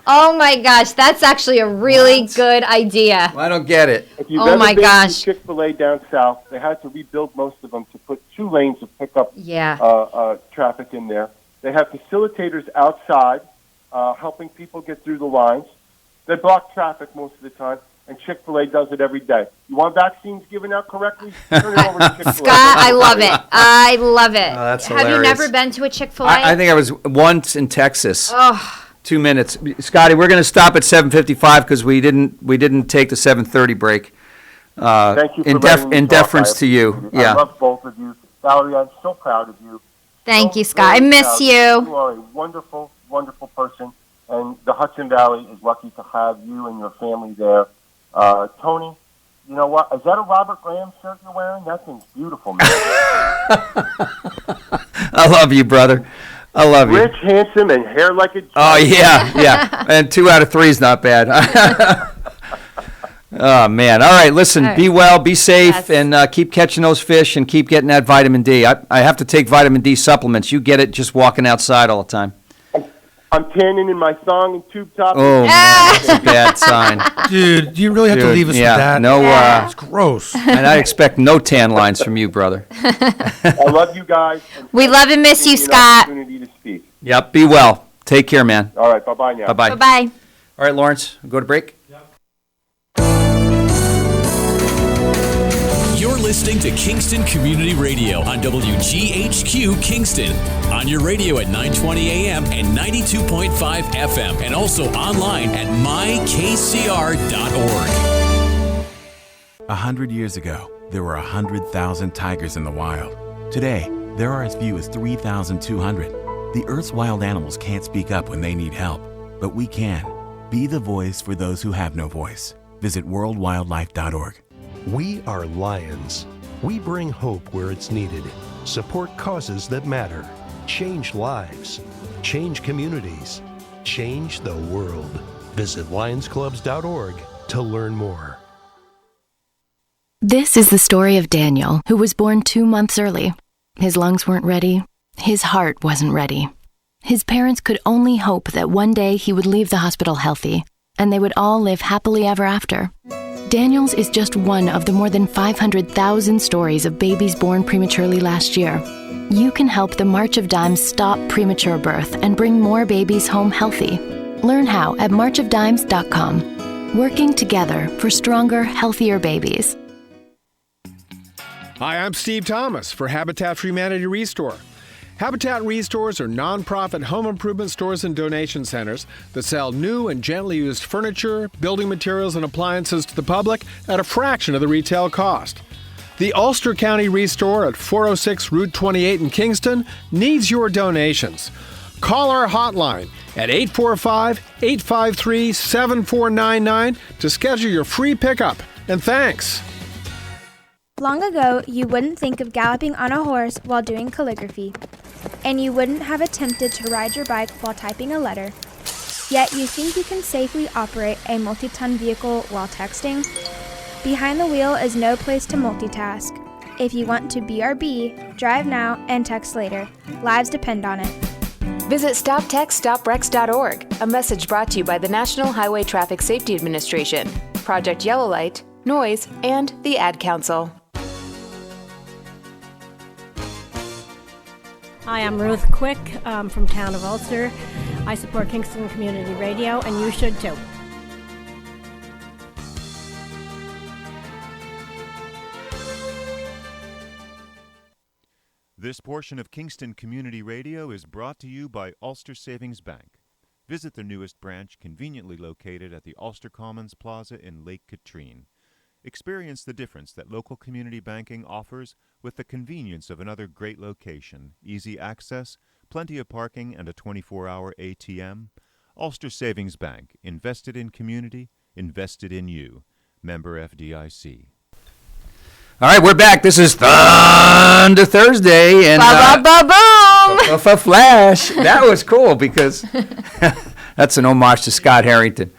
Oh my gosh, that's actually a really good idea. I don't get it. If you've ever been to Chick-fil-A down south, they had to rebuild most of them to put 2 lanes of pickup traffic in there. They have facilitators outside helping people get through the lines. They block traffic most of the time, and Chick-fil-A does it every day. You want vaccines given out correctly? Turn it over to Chick-fil-A. Scott, I love it. I love it. Oh, that's Have hilarious. you never been to a Chick-fil-A? I think I was once in Texas. Oh. 2 minutes, Scotty. We're going to stop at 7:55 because we didn't take the 7:30 break. Thank you for in deference to you. I love both of you, Valerie. I'm so proud of you. Thank you, Scott. I miss you. You are a wonderful, wonderful person, and the Hudson Valley is lucky to have you and your family there. Tony, you know what? Is that a Robert Graham shirt you're wearing? That thing's beautiful, man. I love you, brother. I love you. Rich, handsome, and hair like a... Oh, yeah. And 2 out of 3 is not bad. Oh, man. All right, listen, be well, be safe, and keep catching those fish and keep getting that vitamin D. I have to take vitamin D supplements. You get it just walking outside all the time. I'm tanning in my thong and tube top. Oh, man, that's a bad sign. Dude, you really have to leave us with that? No, it's gross. And I expect no tan lines from you, brother. I love you guys. We love and miss you, Scott. Opportunity to speak. Yep, be well. Take care, man. All right, bye-bye now. Bye-bye. Bye-bye. All right, Lawrence, go to break. You're listening to Kingston Community Radio on WGHQ Kingston. On your radio at 920 AM and 92.5 FM, and also online at mykcr.org. 100 years ago, there were 100,000 tigers in the wild. Today, there are as few as 3,200. The Earth's wild animals can't speak up when they need help, but we can. Be the voice for those who have no voice. Visit worldwildlife.org. We are Lions. We bring hope where it's needed, support causes that matter, change lives, change communities, change the world. Visit lionsclubs.org to learn more. This is the story of Daniel, who was born 2 months early. His lungs weren't ready. His heart wasn't ready. His parents could only hope that one day he would leave the hospital healthy, and they would all live happily ever after. Daniel's is just one of the more than 500,000 stories of babies born prematurely last year. You can help the March of Dimes stop premature birth and bring more babies home healthy. Learn how at marchofdimes.com. Working together for stronger, healthier babies. Hi, I'm Steve Thomas for Habitat for Humanity Restore. Habitat Restores are nonprofit home improvement stores and donation centers that sell new and gently used furniture, building materials, and appliances to the public at a fraction of the retail cost. The Ulster County Restore at 406 Route 28 in Kingston needs your donations. Call our hotline at 845-853-7499 to schedule your free pickup. And thanks. Long ago, you wouldn't think of galloping on a horse while doing calligraphy, and you wouldn't have attempted to ride your bike while typing a letter. Yet you think you can safely operate a multi-ton vehicle while texting? Behind the wheel is no place to multitask. If you want to BRB, drive now and text later. Lives depend on it. Visit StopTextStopWrecks.org, a message brought to you by the National Highway Traffic Safety Administration, Project Yellow Light, Noise, and the Ad Council. Hi, I'm Ruth Quick from town of Ulster. I support Kingston Community Radio, and you should too. This portion of Kingston Community Radio is brought to you by Ulster Savings Bank. Visit their newest branch, conveniently located at the Ulster Commons Plaza in Lake Katrine. Experience the difference that local community banking offers with the convenience of another great location, easy access, plenty of parking, and a 24-hour ATM. Ulster Savings Bank, invested in community, invested in you. Member FDIC. All right, we're back. This is Thunder Thursday. And Ba-ba-ba-boom! Flash. That was cool because that's an homage to Scott Herrington.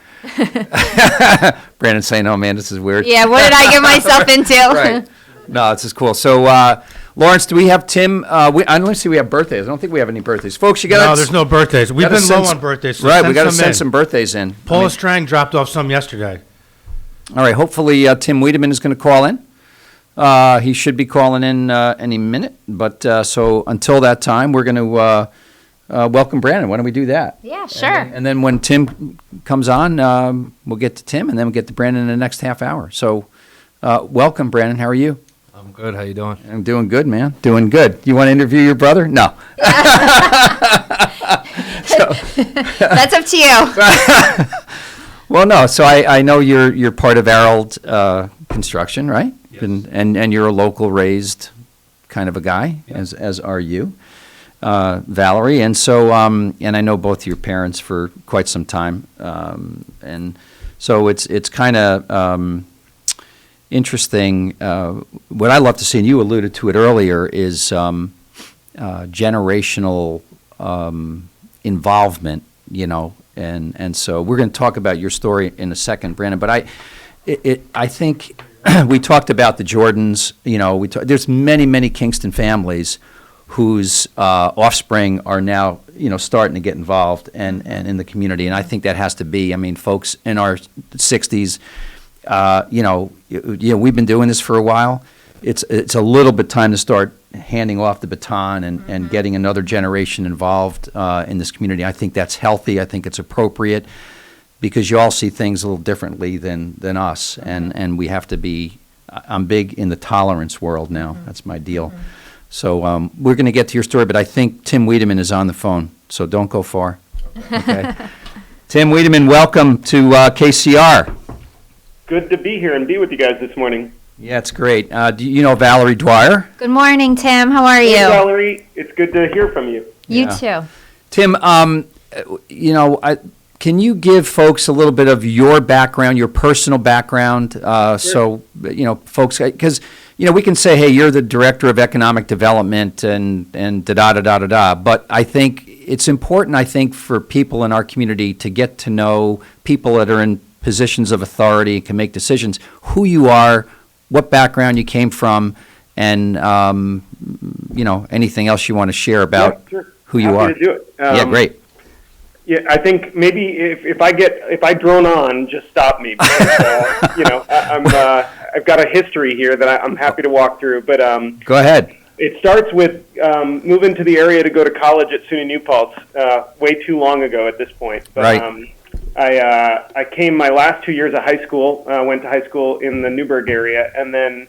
Brandon's saying, oh, man, this is weird. Yeah, what did I get myself into? Right. No, this is cool. So, Lawrence, do we have Tim? I don't see we have birthdays. I don't think we have any birthdays. Folks, you got to... No, there's no birthdays. We've been low on birthdays. So right, we got to send some birthdays in. Paula Strang dropped off some yesterday. All right, hopefully Tim Weidemann is going to call in. He should be calling in any minute. But so until that time, we're going to... welcome Brandon. Why don't we do that? Yeah, sure. And then when Tim comes on, we'll get to Tim, and then we'll get to Brandon in the next half hour. So welcome, Brandon. How are you? I'm good. How you doing? I'm doing good, man. Doing good. You want to interview your brother? No. That's up to you. Well, no. So I know you're part of Arold Construction, right? Yes. And you're a local raised kind of a guy, as are you. Valerie, and so and I know both your parents for quite some time, and so it's kind of interesting. What I love to see, and you alluded to it earlier, is generational involvement. You know, and so we're going to talk about your story in a second, Brandon. But I think we talked about the Jordans. You know, there's many Kingston families whose offspring are now, you know, starting to get involved and in the community. And I think that has to be, I mean, folks in our 60s, you know, we've been doing this for a while. It's a little bit time to start handing off the baton and getting another generation involved in this community. I think that's healthy. I think it's appropriate because you all see things a little differently than us. And we have to be, I'm big in the tolerance world now. That's my deal. So we're going to get to your story, but I think Tim Weidemann is on the phone, so don't go far. Okay. Tim Weidemann, welcome to KCR. Good to be here and be with you guys this morning. Yeah, it's great. Do you know Valerie Dwyer? Good morning, Tim. How are you? Hey, Valerie. It's good to hear from you. You too. Tim, can you give folks a little bit of your background, your personal background, so folks, because we can say, hey, you're the director of economic development and da da da da da da, but I think it's important, for people in our community to get to know people that are in positions of authority and can make decisions, who you are, what background you came from, and anything else you want to share about who you are. Happy to do it. Yeah, great. Yeah, I think maybe if I drone on, just stop me. Because, I've got a history here that I'm happy to walk through. But go ahead. It starts with moving to the area to go to college at SUNY New Paltz way too long ago at this point. But, right. I came my last 2 years of high school. Went to high school in the Newburgh area, and then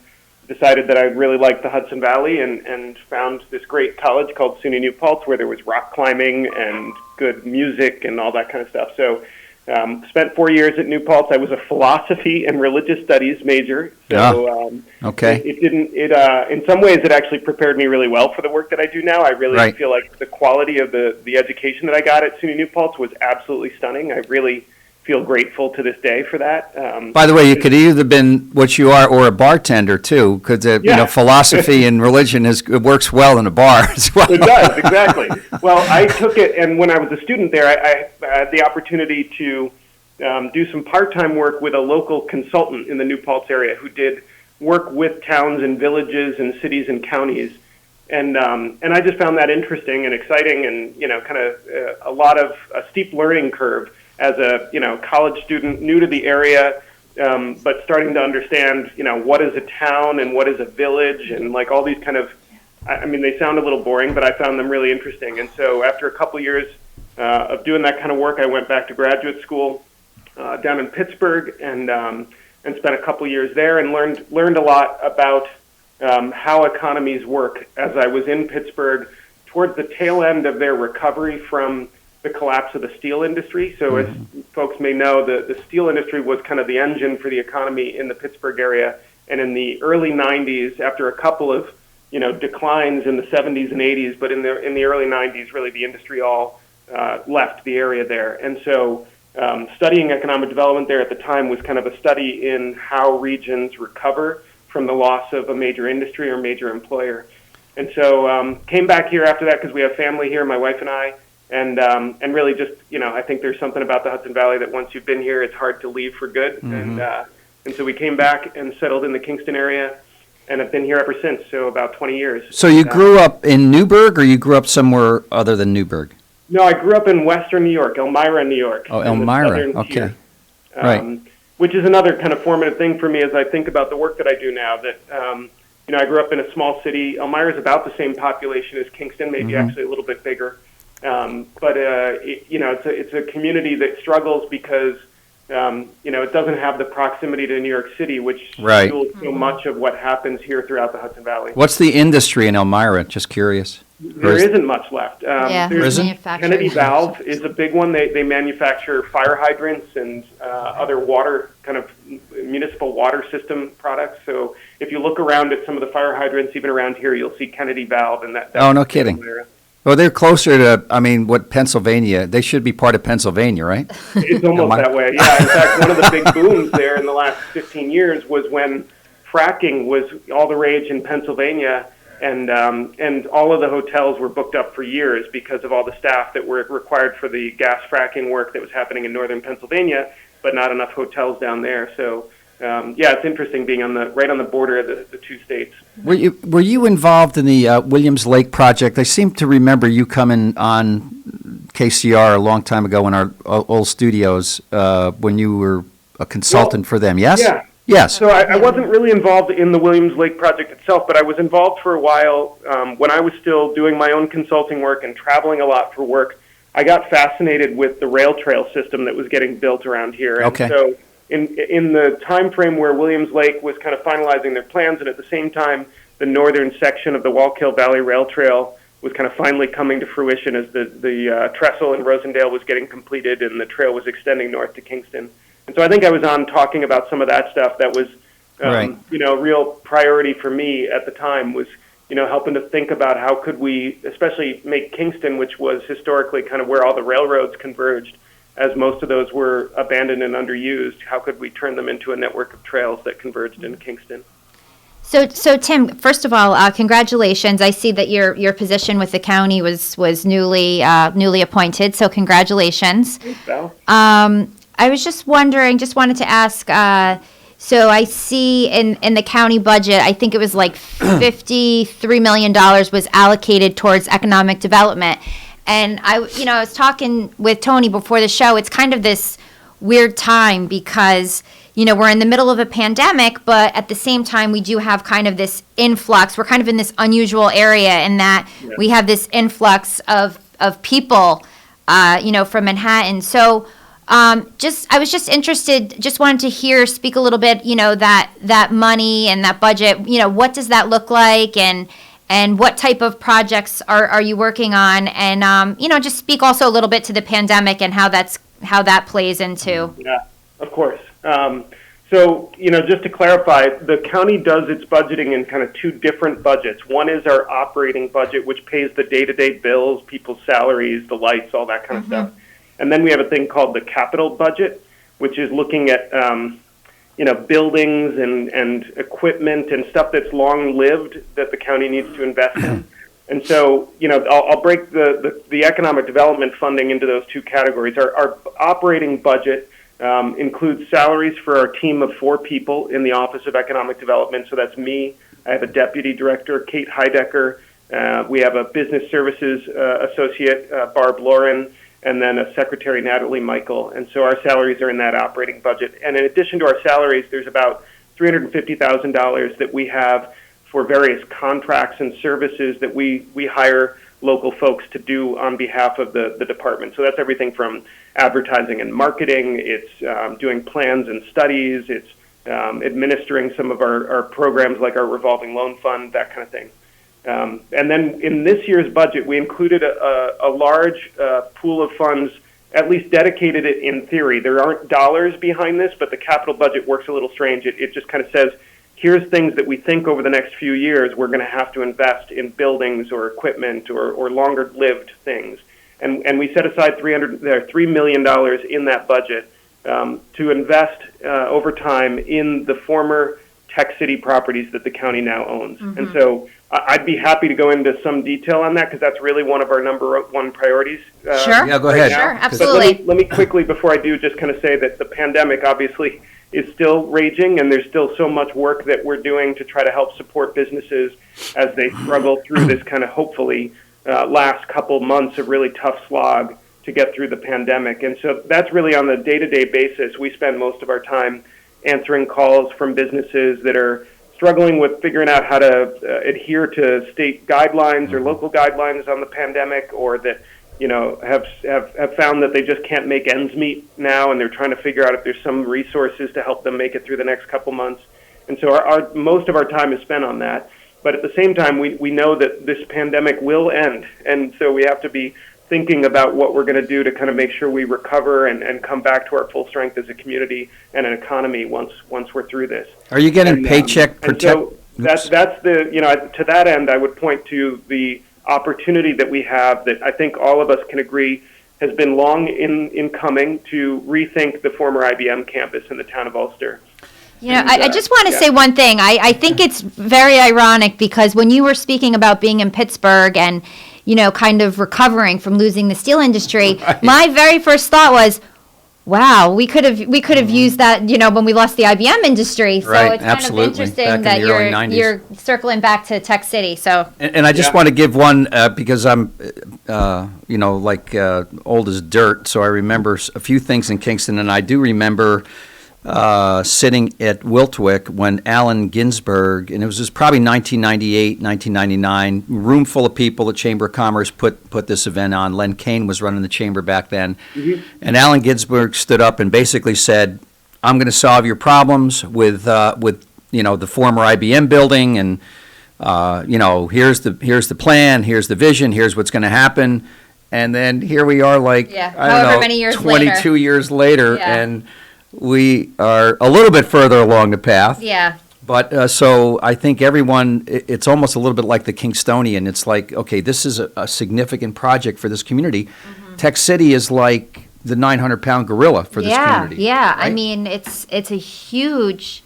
decided that I really liked the Hudson Valley and found this great college called SUNY New Paltz where there was rock climbing and good music and all that kind of stuff. So spent 4 years at New Paltz. I was a philosophy and religious studies major. So okay. In some ways it actually prepared me really well for the work that I do now. I really feel like the quality of the education that I got at SUNY New Paltz was absolutely stunning. I really feel grateful to this day for that. By the way, you could either have been what you are or a bartender too, because philosophy and religion it works well in a bar as well. It does, exactly. Well, I took it, and when I was a student there, I had the opportunity to do some part-time work with a local consultant in the New Paltz area who did work with towns and villages and cities and counties. And I just found that interesting and exciting, and kind of a lot of a steep learning curve as a college student, new to the area, but starting to understand what is a town and what is a village, and like all these kind of, they sound a little boring, but I found them really interesting. And so after a couple years of doing that kind of work, I went back to graduate school down in Pittsburgh and spent a couple years there and learned a lot about how economies work as I was in Pittsburgh towards the tail end of their recovery from the collapse of the steel industry. So as folks may know, the steel industry was kind of the engine for the economy in the Pittsburgh area. And in the early 90s, after a couple of declines in the 70s and 80s, but in the early 90s, really the industry all left the area there. And so studying economic development there at the time was kind of a study in how regions recover from the loss of a major industry or major employer. And so came back here after that because we have family here, my wife and I. And really just, I think there's something about the Hudson Valley that once you've been here, it's hard to leave for good. Mm-hmm. And so we came back and settled in the Kingston area and have been here ever since, so about 20 years. So you grew up in Newburgh, or you grew up somewhere other than Newburgh? No, I grew up in western New York, Elmira, New York. Oh, Elmira, okay. Right. Which is another kind of formative thing for me as I think about the work that I do now, that, I grew up in a small city. Elmira is about the same population as Kingston, maybe actually a little bit bigger. But it's a community that struggles because it doesn't have the proximity to New York City, which fuels so much of what happens here throughout the Hudson Valley. What's the industry in Elmira? Just curious. There isn't much left. There's Kennedy Valve is a big one. They manufacture fire hydrants and other water, kind of municipal water system products. So if you look around at some of the fire hydrants, even around here, you'll see Kennedy Valve. And that. Oh, no kidding. Well, they're closer to, Pennsylvania. They should be part of Pennsylvania, right? It's almost that way, yeah. In fact, one of the big booms there in the last 15 years was when fracking was all the rage in Pennsylvania, and all of the hotels were booked up for years because of all the staff that were required for the gas fracking work that was happening in northern Pennsylvania, but not enough hotels down there. So, it's interesting being right on the border of the two states. Were you involved in the Williams Lake project? I seem to remember you coming on KCR a long time ago in our old studios when you were a consultant for them. Yes. Yeah. Yes. So I wasn't really involved in the Williams Lake project itself, but I was involved for a while when I was still doing my own consulting work and traveling a lot for work. I got fascinated with the rail trail system that was getting built around here. Okay. And so in the time frame where Williams Lake was kind of finalizing their plans, and at the same time the northern section of the Wallkill Valley Rail Trail was kind of finally coming to fruition as the trestle in Rosendale was getting completed and the trail was extending north to Kingston. And so I think I was on talking about some of that stuff that was Right. Real priority for me at the time was, helping to think about how could we, especially make Kingston, which was historically kind of where all the railroads converged, as most of those were abandoned and underused, how could we turn them into a network of trails that converged in Kingston? So Tim, first of all, congratulations. I see that your position with the county was newly appointed. So congratulations. Thanks, Val. I was just wondering, wanted to ask. So I see in the county budget, I think it was like $53 million was allocated towards economic development. And I was talking with Tony before the show. It's kind of this weird time because we're in the middle of a pandemic, but at the same time, we do have kind of this influx. We're kind of in this unusual area in that we have this influx of people, from Manhattan. So I was just interested, just wanted to speak a little bit, that money and that budget, what does that look like and what type of projects are you working on? And, just speak also a little bit to the pandemic and how that plays into. Yeah, of course. So, just to clarify, the county does its budgeting in kind of two different budgets. One is our operating budget, which pays the day-to-day bills, people's salaries, the lights, all that kind of stuff. And then we have a thing called the capital budget, which is looking at, buildings and equipment and stuff that's long-lived that the county needs to invest in. And so, I'll break the economic development funding into those two categories. Our operating budget includes salaries for our team of 4 people in the Office of Economic Development. So that's me. I have a deputy director, Kate Heidecker. We have a business services associate, Barb Lauren, and then a secretary, Natalie Michael. And so our salaries are in that operating budget. And in addition to our salaries, there's about $350,000 that we have for various contracts and services that we hire local folks to do on behalf of the department. So that's everything from advertising and marketing, it's doing plans and studies, it's administering some of our programs like our revolving loan fund, that kind of thing. And then in this year's budget, we included a large pool of funds, at least dedicated it in theory. There aren't dollars behind this, but the capital budget works a little strange. It just kind of says, here's things that we think over the next few years we're going to have to invest in buildings or equipment or longer-lived things. And we set aside $3 million in that budget to invest over time in the former Tech City properties that the county now owns. And so I'd be happy to go into some detail on that because that's really one of our number one priorities. Sure. Yeah, go ahead. Sure, absolutely. But let me quickly, before I do, just kind of say that the pandemic obviously is still raging, and there's still so much work that we're doing to try to help support businesses as they struggle through this kind of hopefully last couple months of really tough slog to get through the pandemic. And so that's really on the day-to-day basis. We spend most of our time answering calls from businesses that are struggling with figuring out how to adhere to state guidelines or local guidelines on the pandemic, or that have found that they just can't make ends meet now, and they're trying to figure out if there's some resources to help them make it through the next couple months. And so our most of our time is spent on that. But at the same time, we know that this pandemic will end, and so we have to be thinking about what we're going to do to kind of make sure we recover and come back to our full strength as a community and an economy once we're through this. Are you getting paycheck protection? So that's the, to that end, I would point to the opportunity that we have that I think all of us can agree has been long in coming to rethink the former IBM campus in the town of Ulster. I just want to say one thing. I think it's very ironic because when you were speaking about being in Pittsburgh and, kind of recovering from losing the steel industry, right, my very first thought was, wow, we could have used that, when we lost the IBM industry. So right, it's kind absolutely. of interesting that you're circling back to Tech City. So and I just want to give one because I'm, old as dirt, so I remember a few things in Kingston, and I do remember sitting at Wiltwyck when Allen Ginsberg, and it was probably 1998, 1999, room full of people, the Chamber of Commerce put this event on. Len Kane was running the chamber back then. Mm-hmm. And Allen Ginsberg stood up and basically said, I'm going to solve your problems with the former IBM building, and here's the plan, here's the vision, here's what's going to happen. And then here we are, many years 22 later. years later, Yeah. and we are a little bit further along the path. Yeah. But so I think everyone, it's almost a little bit like the Kingstonian. It's like, okay, this is a significant project for this community. Mm-hmm. Tech City is like the 900-pound gorilla for this community. Yeah, right? I mean, it's a huge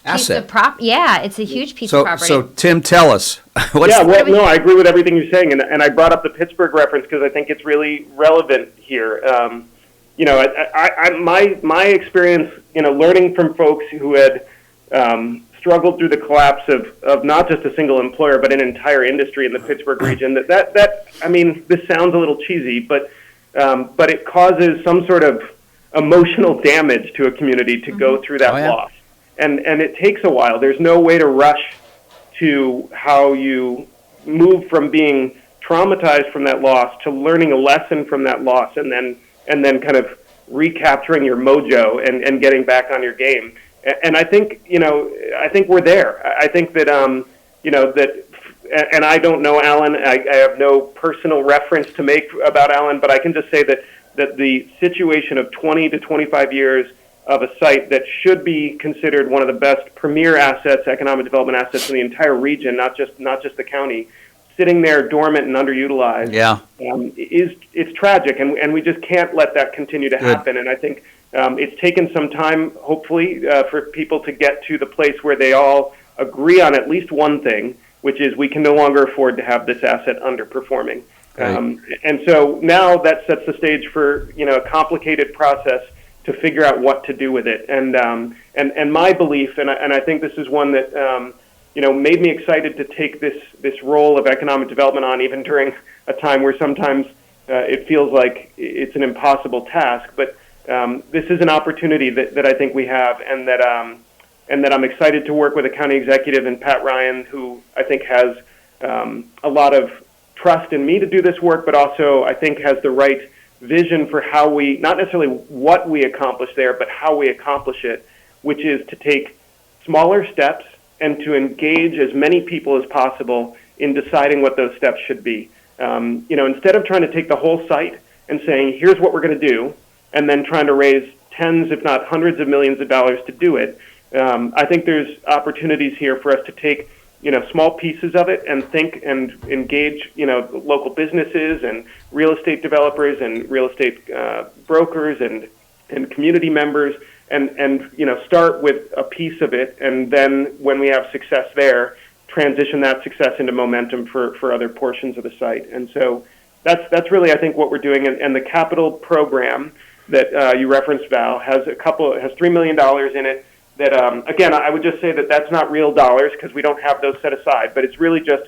asset. It's a huge piece of property. So Tim, tell us. No, I agree with everything you're saying, and I brought up the Pittsburgh reference because I think it's really relevant here. My experience, learning from folks who had struggled through the collapse of not just a single employer but an entire industry in the Pittsburgh region. That I mean, this sounds a little cheesy, but it causes some sort of emotional damage to a community to go through that loss, and it takes a while. There's no way to rush to how you move from being traumatized from that loss to learning a lesson from that loss, and then kind of recapturing your mojo and getting back on your game. And I think we're there. I think that and I don't know Alan. I have no personal reference to make about Alan, but I can just say that the situation of 20 to 25 years of a site that should be considered one of the best premier assets, economic development assets in the entire region, not just the county, sitting there dormant and underutilized, it's tragic, and we just can't let that continue to happen. And I think it's taken some time, hopefully, for people to get to the place where they all agree on at least one thing, which is we can no longer afford to have this asset underperforming. Right. And so now that sets the stage for a complicated process to figure out what to do with it. And my belief, and I think this is one that made me excited to take this role of economic development on, even during a time where sometimes it feels like it's an impossible task. But this is an opportunity that I think we have, and that I'm excited to work with a county executive and Pat Ryan, who I think has a lot of trust in me to do this work, but also I think has the right vision for how we, not necessarily what we accomplish there, but how we accomplish it, which is to take smaller steps and to engage as many people as possible in deciding what those steps should be. Instead of trying to take the whole site and saying, here's what we're going to do, and then trying to raise tens, if not hundreds of millions of dollars to do it, I think there's opportunities here for us to take small pieces of it and think and engage, local businesses and real estate developers and real estate brokers and community members, and start with a piece of it, and then when we have success there, transition that success into momentum for other portions of the site. And so that's really, I think, what we're doing. And the capital program that you referenced, Val, has $3 million in it. That again, I would just say that that's not real dollars because we don't have those set aside, but it's really just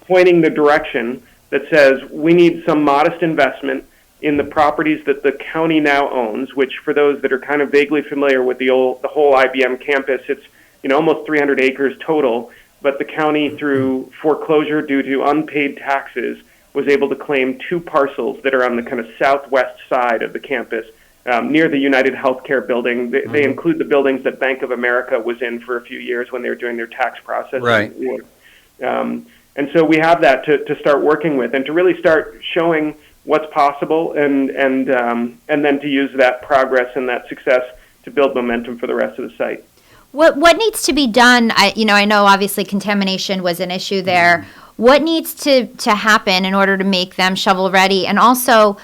pointing the direction that says we need some modest investment in the properties that the county now owns, which for those that are kind of vaguely familiar with the whole IBM campus, it's almost 300 acres total, but the county, through foreclosure due to unpaid taxes, was able to claim 2 parcels that are on the kind of southwest side of the campus, near the United Healthcare building. They include the buildings that Bank of America was in for a few years when they were doing their tax process. Right. And so we have that to start working with and to really start showing what's possible, and then to use that progress and that success to build momentum for the rest of the site. What needs to be done? I know obviously contamination was an issue there. What needs to happen in order to make them shovel ready? And also,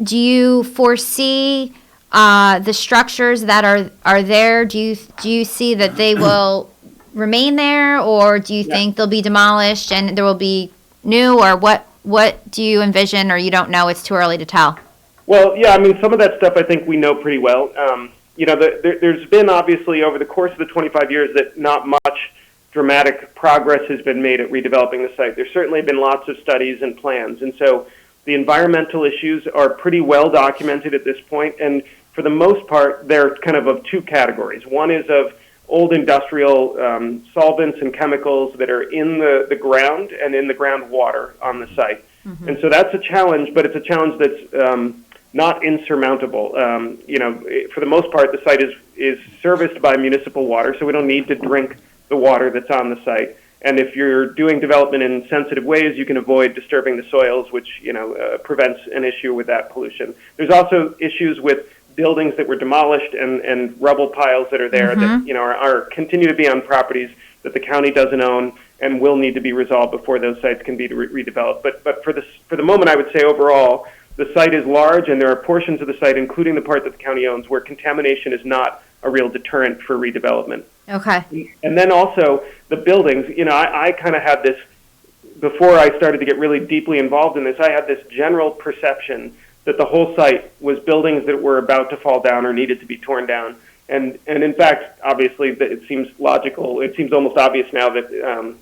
do you foresee the structures that are there? Do you see that they will remain there, or do you think they'll be demolished and there will be new, or what do you envision, or you don't know, it's too early to tell? Well, yeah, I mean, some of that stuff I think we know pretty well. There's been obviously over the course of the 25 years that not much dramatic progress has been made at redeveloping the site. There's certainly been lots of studies and plans, and so the environmental issues are pretty well documented at this point, and for the most part, they're kind of 2 categories. One is of old industrial solvents and chemicals that are in the ground and in the groundwater on the site. Mm-hmm. And so that's a challenge, but it's a challenge that's not insurmountable. For the most part, the site is serviced by municipal water, so we don't need to drink the water that's on the site. And if you're doing development in sensitive ways, you can avoid disturbing the soils, which prevents an issue with that pollution. There's also issues with buildings that were demolished and rubble piles that are there that are continue to be on properties that the county doesn't own and will need to be resolved before those sites can be redeveloped. But for the moment, I would say overall, the site is large, and there are portions of the site, including the part that the county owns, where contamination is not a real deterrent for redevelopment. Okay. And then also the buildings. I kind of had this, before I started to get really deeply involved in this, I had this general perception that the whole site was buildings that were about to fall down or needed to be torn down. And in fact, obviously, it seems logical. It seems almost obvious now that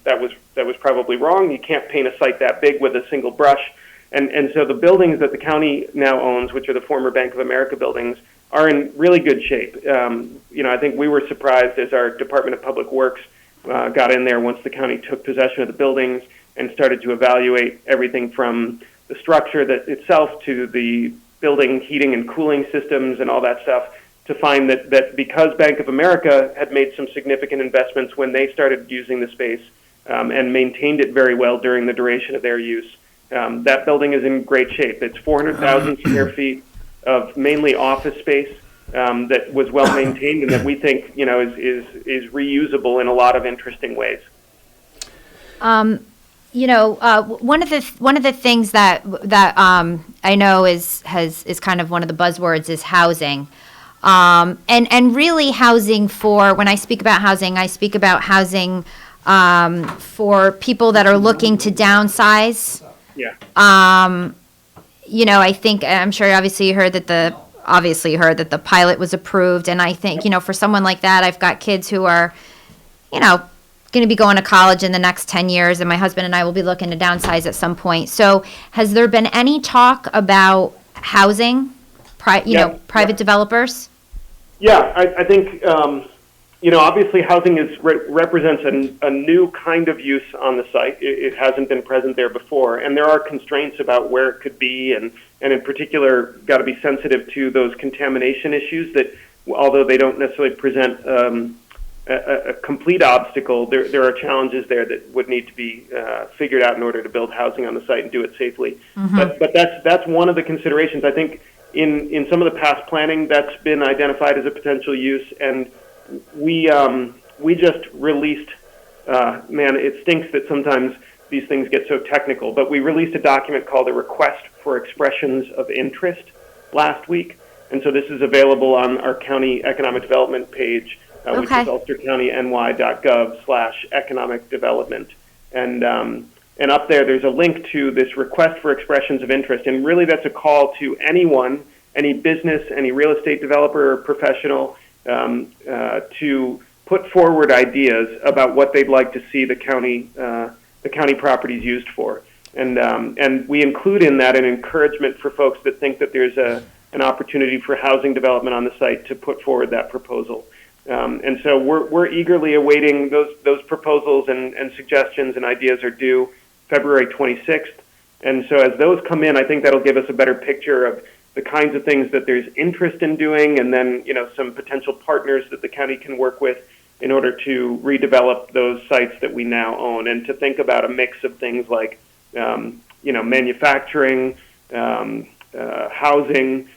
that was probably wrong. You can't paint a site that big with a single brush. And so the buildings that the county now owns, which are the former Bank of America buildings, are in really good shape. I think we were surprised as our Department of Public Works got in there once the county took possession of the buildings and started to evaluate everything from the structure itself to the building heating and cooling systems and all that stuff, to find that because Bank of America had made some significant investments when they started using the space and maintained it very well during the duration of their use, that building is in great shape. It's 400,000 square feet of mainly office space that was well maintained and that we think is reusable in a lot of interesting ways. One of the things that I know is kind of one of the buzzwords is housing, and really housing for, when I speak about housing, I speak about housing for people that are looking to downsize. Yeah. I think, I'm sure obviously you heard that the pilot was approved, and I think for someone like that, I've got kids who are going to be going to college in the next 10 years, and my husband and I will be looking to downsize at some point. So has there been any talk about housing, private developers? Yeah, I think, obviously housing represents a new kind of use on the site. It hasn't been present there before, and there are constraints about where it could be, and in particular, got to be sensitive to those contamination issues that, although they don't necessarily present a complete obstacle, there are challenges there that would need to be figured out in order to build housing on the site and do it safely. Mm-hmm. But that's one of the considerations. I think in some of the past planning, that's been identified as a potential use, and we just released. Man, it stinks that sometimes these things get so technical, but we released a document called a Request for Expressions of Interest last week, and so this is available on our county economic development page. Which is ulstercountyny.gov/economic development. And up there's a link to this request for expressions of interest. And really that's a call to anyone, any business, any real estate developer or professional to put forward ideas about what they'd like to see the county properties used for. And we include in that an encouragement for folks that think that there's an opportunity for housing development on the site to put forward that proposal. And so we're eagerly awaiting those proposals and suggestions and ideas are due February 26th. And so as those come in, I think that'll give us a better picture of the kinds of things that there's interest in doing, and then some potential partners that the county can work with in order to redevelop those sites that we now own, and to think about a mix of things like manufacturing, housing,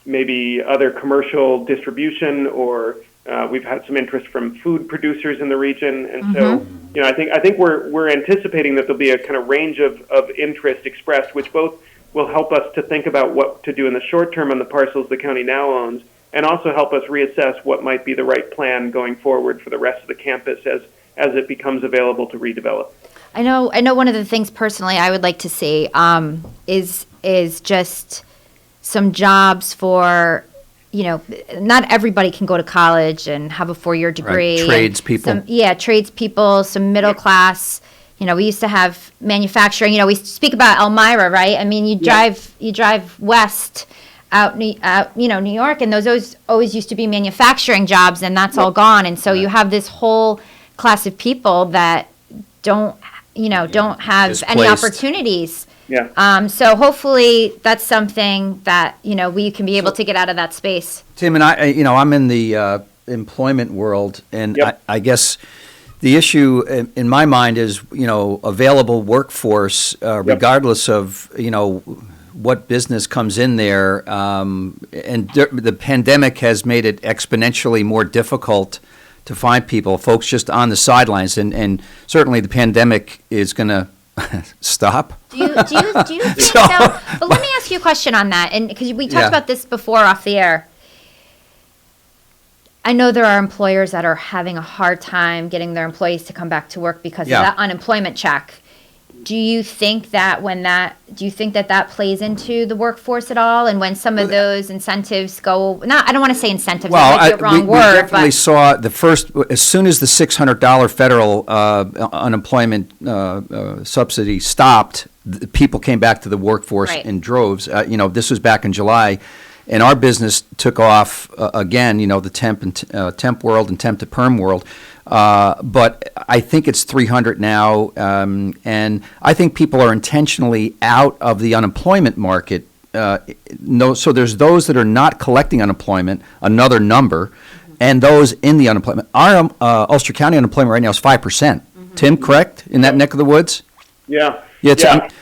maybe other commercial distribution, or we've had some interest from food producers in the region, and so I think we're anticipating that there'll be a kind of range of interest expressed, which both will help us to think about what to do in the short term on the parcels the county now owns, and also help us reassess what might be the right plan going forward for the rest of the campus as it becomes available to redevelop. I know one of the things personally I would like to see is just some jobs for, not everybody can go to college and have a 4-year degree. Right. Tradespeople. Tradespeople, some middle class. We used to have manufacturing. We speak about Elmira, right? I mean, you drive west out New York, and those always used to be manufacturing jobs, and that's all gone. And so you have this whole class of people that don't have any opportunities. Yeah. So hopefully that's something that, we can be able to get out of that space. Tim and I, I'm in the employment world, and I guess the issue in my mind is, available workforce, regardless of, what business comes in there, and the pandemic has made it exponentially more difficult to find people, folks just on the sidelines, and certainly the pandemic is going to stop. Do you think so? But let me ask you a question on that, and because we talked about this before off the air. I know there are employers that are having a hard time getting their employees to come back to work because of that unemployment check. Do you think that that plays into the workforce at all? And when some of those incentives go, I don't want to say incentives, that might be the wrong word. We definitely saw as soon as the $600 federal unemployment subsidy stopped, people came back to the workforce in droves. This was back in July. And our business took off again, the temp world and temp to perm world. But I think it's 300 now, and I think people are intentionally out of the unemployment market. So there's those that are not collecting unemployment, another number, and those in the unemployment. Our Ulster County unemployment right now is 5%. Tim, correct? In that neck of the woods? Yeah.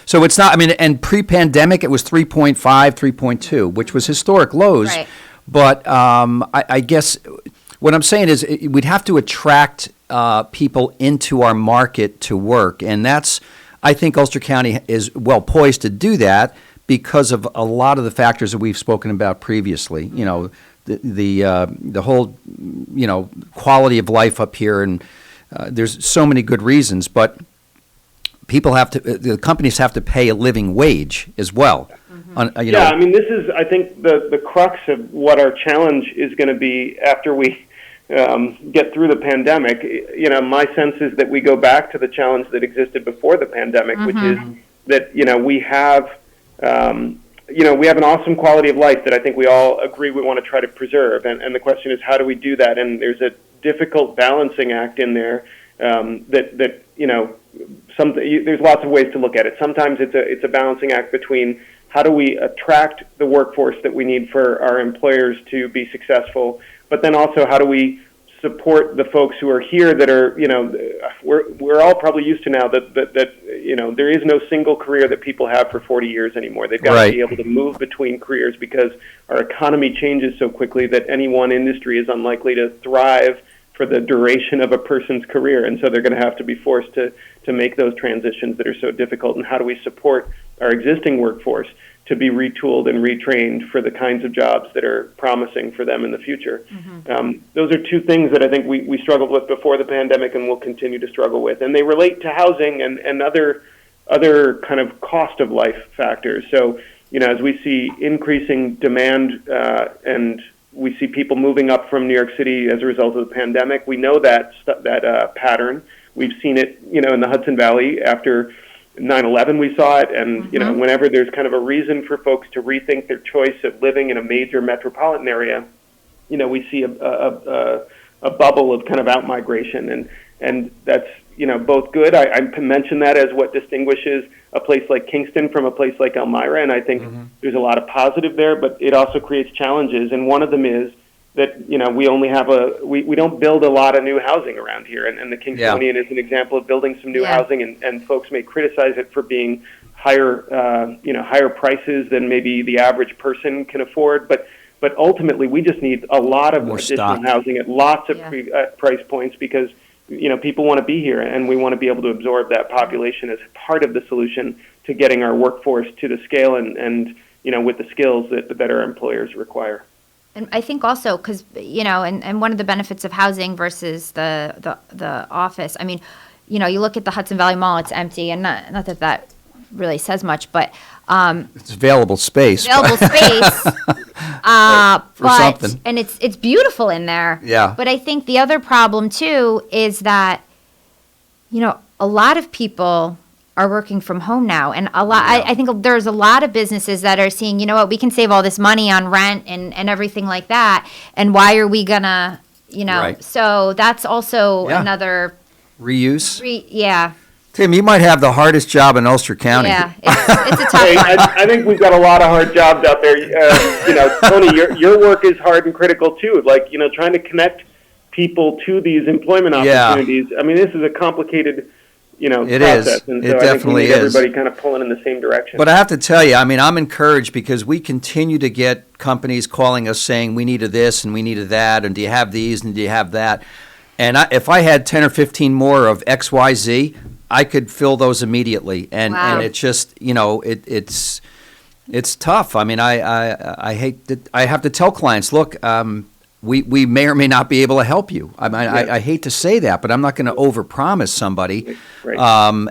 So it's not, and pre-pandemic, it was 3.5, 3.2, which was historic lows. Right. But I guess what I'm saying is we'd have to attract people into our market to work. And I think Ulster County is well poised to do that because of a lot of the factors that we've spoken about previously. The whole, quality of life up here. And there's so many good reasons. But the companies have to pay a living wage as well. This is, I think, the crux of what our challenge is going to be after we get through the pandemic. My sense is that we go back to the challenge that existed before the pandemic, which is that, we have an awesome quality of life that I think we all agree we want to try to preserve. And the question is, how do we do that? And there's a difficult balancing act in there there's lots of ways to look at it. Sometimes it's a balancing act between how do we attract the workforce that we need for our employers to be successful, but then also how do we support the folks who are here that are, we're all probably used to now that there is no single career that people have for 40 years anymore. They've got to be able to move between careers because our economy changes so quickly that any one industry is unlikely to thrive for the duration of a person's career, and so they're going to have to be forced to make those transitions that are so difficult. And how do we support our existing workforce to be retooled and retrained for the kinds of jobs that are promising for them in the future? Those are two things that I think we struggled with before the pandemic and will continue to struggle with, and they relate to housing and other kind of cost of life factors. So, as we see increasing demand and we see people moving up from New York City as a result of the pandemic. We know that pattern. We've seen it, in the Hudson Valley after 9/11. We saw it, and whenever there's kind of a reason for folks to rethink their choice of living in a major metropolitan area, we see a bubble of kind of out-migration, and that's both good. I mentioned that as what distinguishes a place like Kingston from a place like Elmira, and I think there's a lot of positive there, but it also creates challenges, and one of them is that we only have we don't build a lot of new housing around here, and the Kingstonian is an example of building some new housing, and folks may criticize it for being higher prices than maybe the average person can afford, but ultimately we just need a lot of additional housing at lots of price points because people want to be here, and we want to be able to absorb that population as part of the solution to getting our workforce to the scale and with the skills that our employers require. And I think also because, and one of the benefits of housing versus the office, you look at the Hudson Valley Mall, it's empty, and not that really says much, but it's available space. For something. And it's beautiful in there. Yeah. But I think the other problem too is that, a lot of people are working from home now, and I think there's a lot of businesses that are seeing, we can save all this money on rent and everything like that, and why are we gonna, Right. So that's also another reuse. Yeah. Tim, you might have the hardest job in Ulster County. Yeah, it's a tough one. I think we've got a lot of hard jobs out there. Tony, your work is hard and critical too. Like, trying to connect people to these employment opportunities. This is a complicated, It process. is. And It so I think we definitely need is. everybody kind of pulling in the same direction. But I have to tell you, I mean, I'm encouraged because we continue to get companies calling us saying we needed this and we needed that, and do you have these and do you have that? And if I had 10 or 15 more of X, Y, Z, I could fill those immediately. And it's just, it's tough. I mean, I hate that I have to tell clients, look, we may or may not be able to help you. I mean, I hate to say that, but I'm not going to overpromise somebody. Right.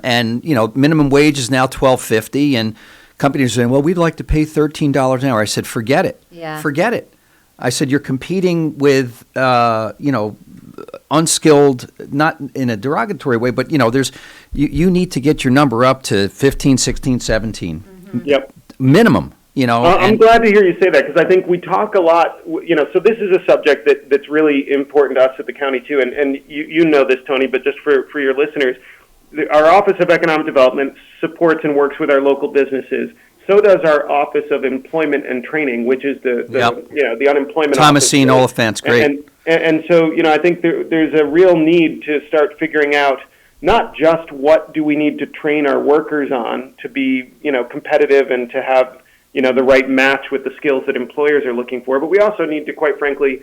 And minimum wage is now $12.50, and companies are saying, well, we'd like to pay $13 an hour. I said, forget it. Yeah. Forget it. I said, you're competing with, unskilled, not in a derogatory way, but, you need to get your number up to 15, 16, 17. Yep. Minimum. I'm glad to hear you say that, because I think we talk a lot, so this is a subject that's really important to us at the county too, and you know this, Tony, but just for your listeners, our Office of Economic Development supports and works with our local businesses. So does our Office of Employment and Training, which is the unemployment Thomasine office. Oliphant's great. And so, I think there's a real need to start figuring out not just what do we need to train our workers on to be, competitive and to have, the right match with the skills that employers are looking for, but we also need to, quite frankly,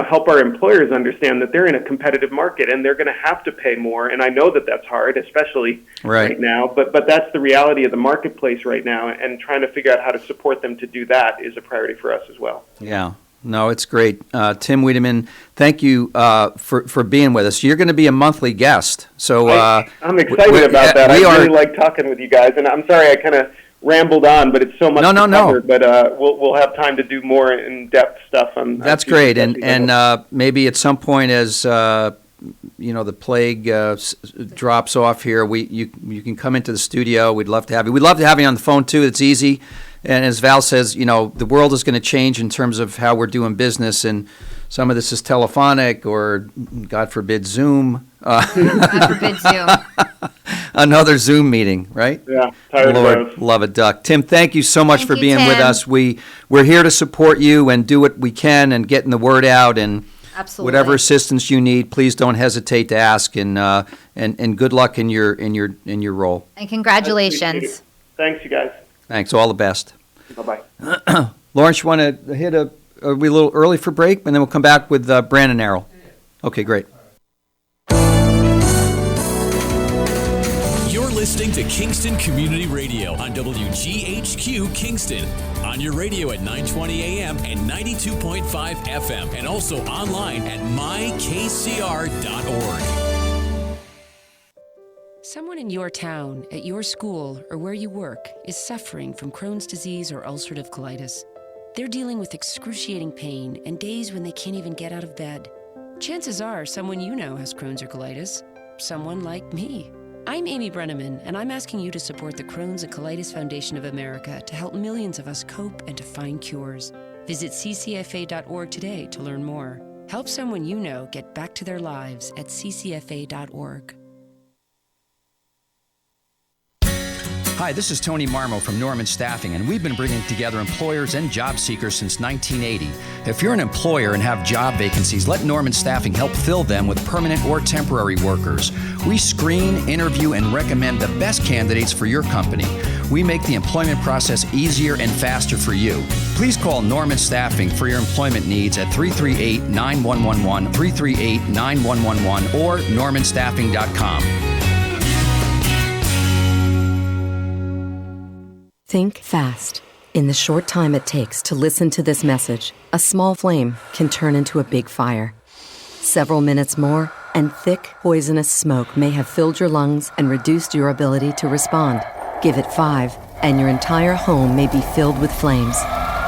help our employers understand that they're in a competitive market and they're going to have to pay more. And I know that that's hard, especially right now, but that's the reality of the marketplace right now, and trying to figure out how to support them to do that is a priority for us as well. Yeah. No, it's great. Tim Weidemann, thank you for being with us. You're going to be a monthly guest. So I'm excited about that. I really like talking with you guys, and I'm sorry I kind of rambled on, but it's so much to cover. But we'll have time to do more in-depth stuff on. That's great, and maybe at some point as the plague drops off here, you can come into the studio. We'd love to have you. We'd love to have you on the phone too. It's easy. And as Val says, the world is going to change in terms of how we're doing business, and some of this is telephonic or, God forbid, Zoom. God forbid Zoom. Another Zoom meeting, right? Yeah, tired Lord, of those. love a duck. Tim, thank you so much for you, being Tim. with us. We're here to support you and do what we can and getting the word out, and Absolutely. whatever assistance you need, please don't hesitate to ask, and good luck in your role. And congratulations. Thanks, you guys. Thanks. All the best. Bye-bye. Lawrence, you want to hit are we a little early for break, and then we'll come back with Brandon Arold. Okay, great. You're listening to Kingston Community Radio on WGHQ Kingston. On your radio at 920 AM and 92.5 FM, and also online at mykcr.org. Someone in your town, at your school, or where you work is suffering from Crohn's disease or ulcerative colitis. They're dealing with excruciating pain and days when they can't even get out of bed. Chances are someone you know has Crohn's or colitis. Someone like me. I'm Amy Brenneman, and I'm asking you to support the Crohn's and Colitis Foundation of America to help millions of us cope and to find cures. Visit ccfa.org today to learn more. Help someone you know get back to their lives at ccfa.org. Hi, this is Tony Marmo from Norman Staffing, and we've been bringing together employers and job seekers since 1980. If you're an employer and have job vacancies, let Norman Staffing help fill them with permanent or temporary workers. We screen, interview, and recommend the best candidates for your company. We make the employment process easier and faster for you. Please call Norman Staffing for your employment needs at 338-9111, 338-9111, or normanstaffing.com. Think fast. In the short time it takes to listen to this message, a small flame can turn into a big fire. Several minutes more, and thick, poisonous smoke may have filled your lungs and reduced your ability to respond. Give it 5, and your entire home may be filled with flames.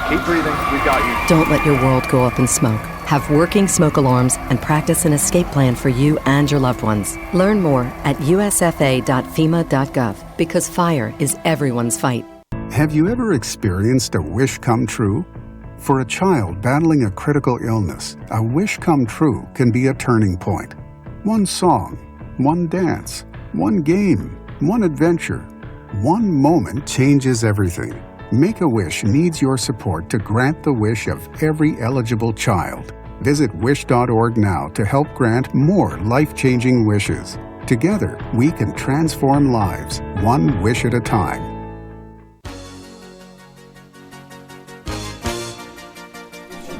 Keep breathing. We got you. Don't let your world go up in smoke. Have working smoke alarms and practice an escape plan for you and your loved ones. Learn more at usfa.fema.gov, because fire is everyone's fight. Have you ever experienced a wish come true? For a child battling a critical illness, a wish come true can be a turning point. One song, one dance, one game, one adventure, one moment changes everything. Make-A-Wish needs your support to grant the wish of every eligible child. Visit wish.org now to help grant more life-changing wishes. Together, we can transform lives, one wish at a time.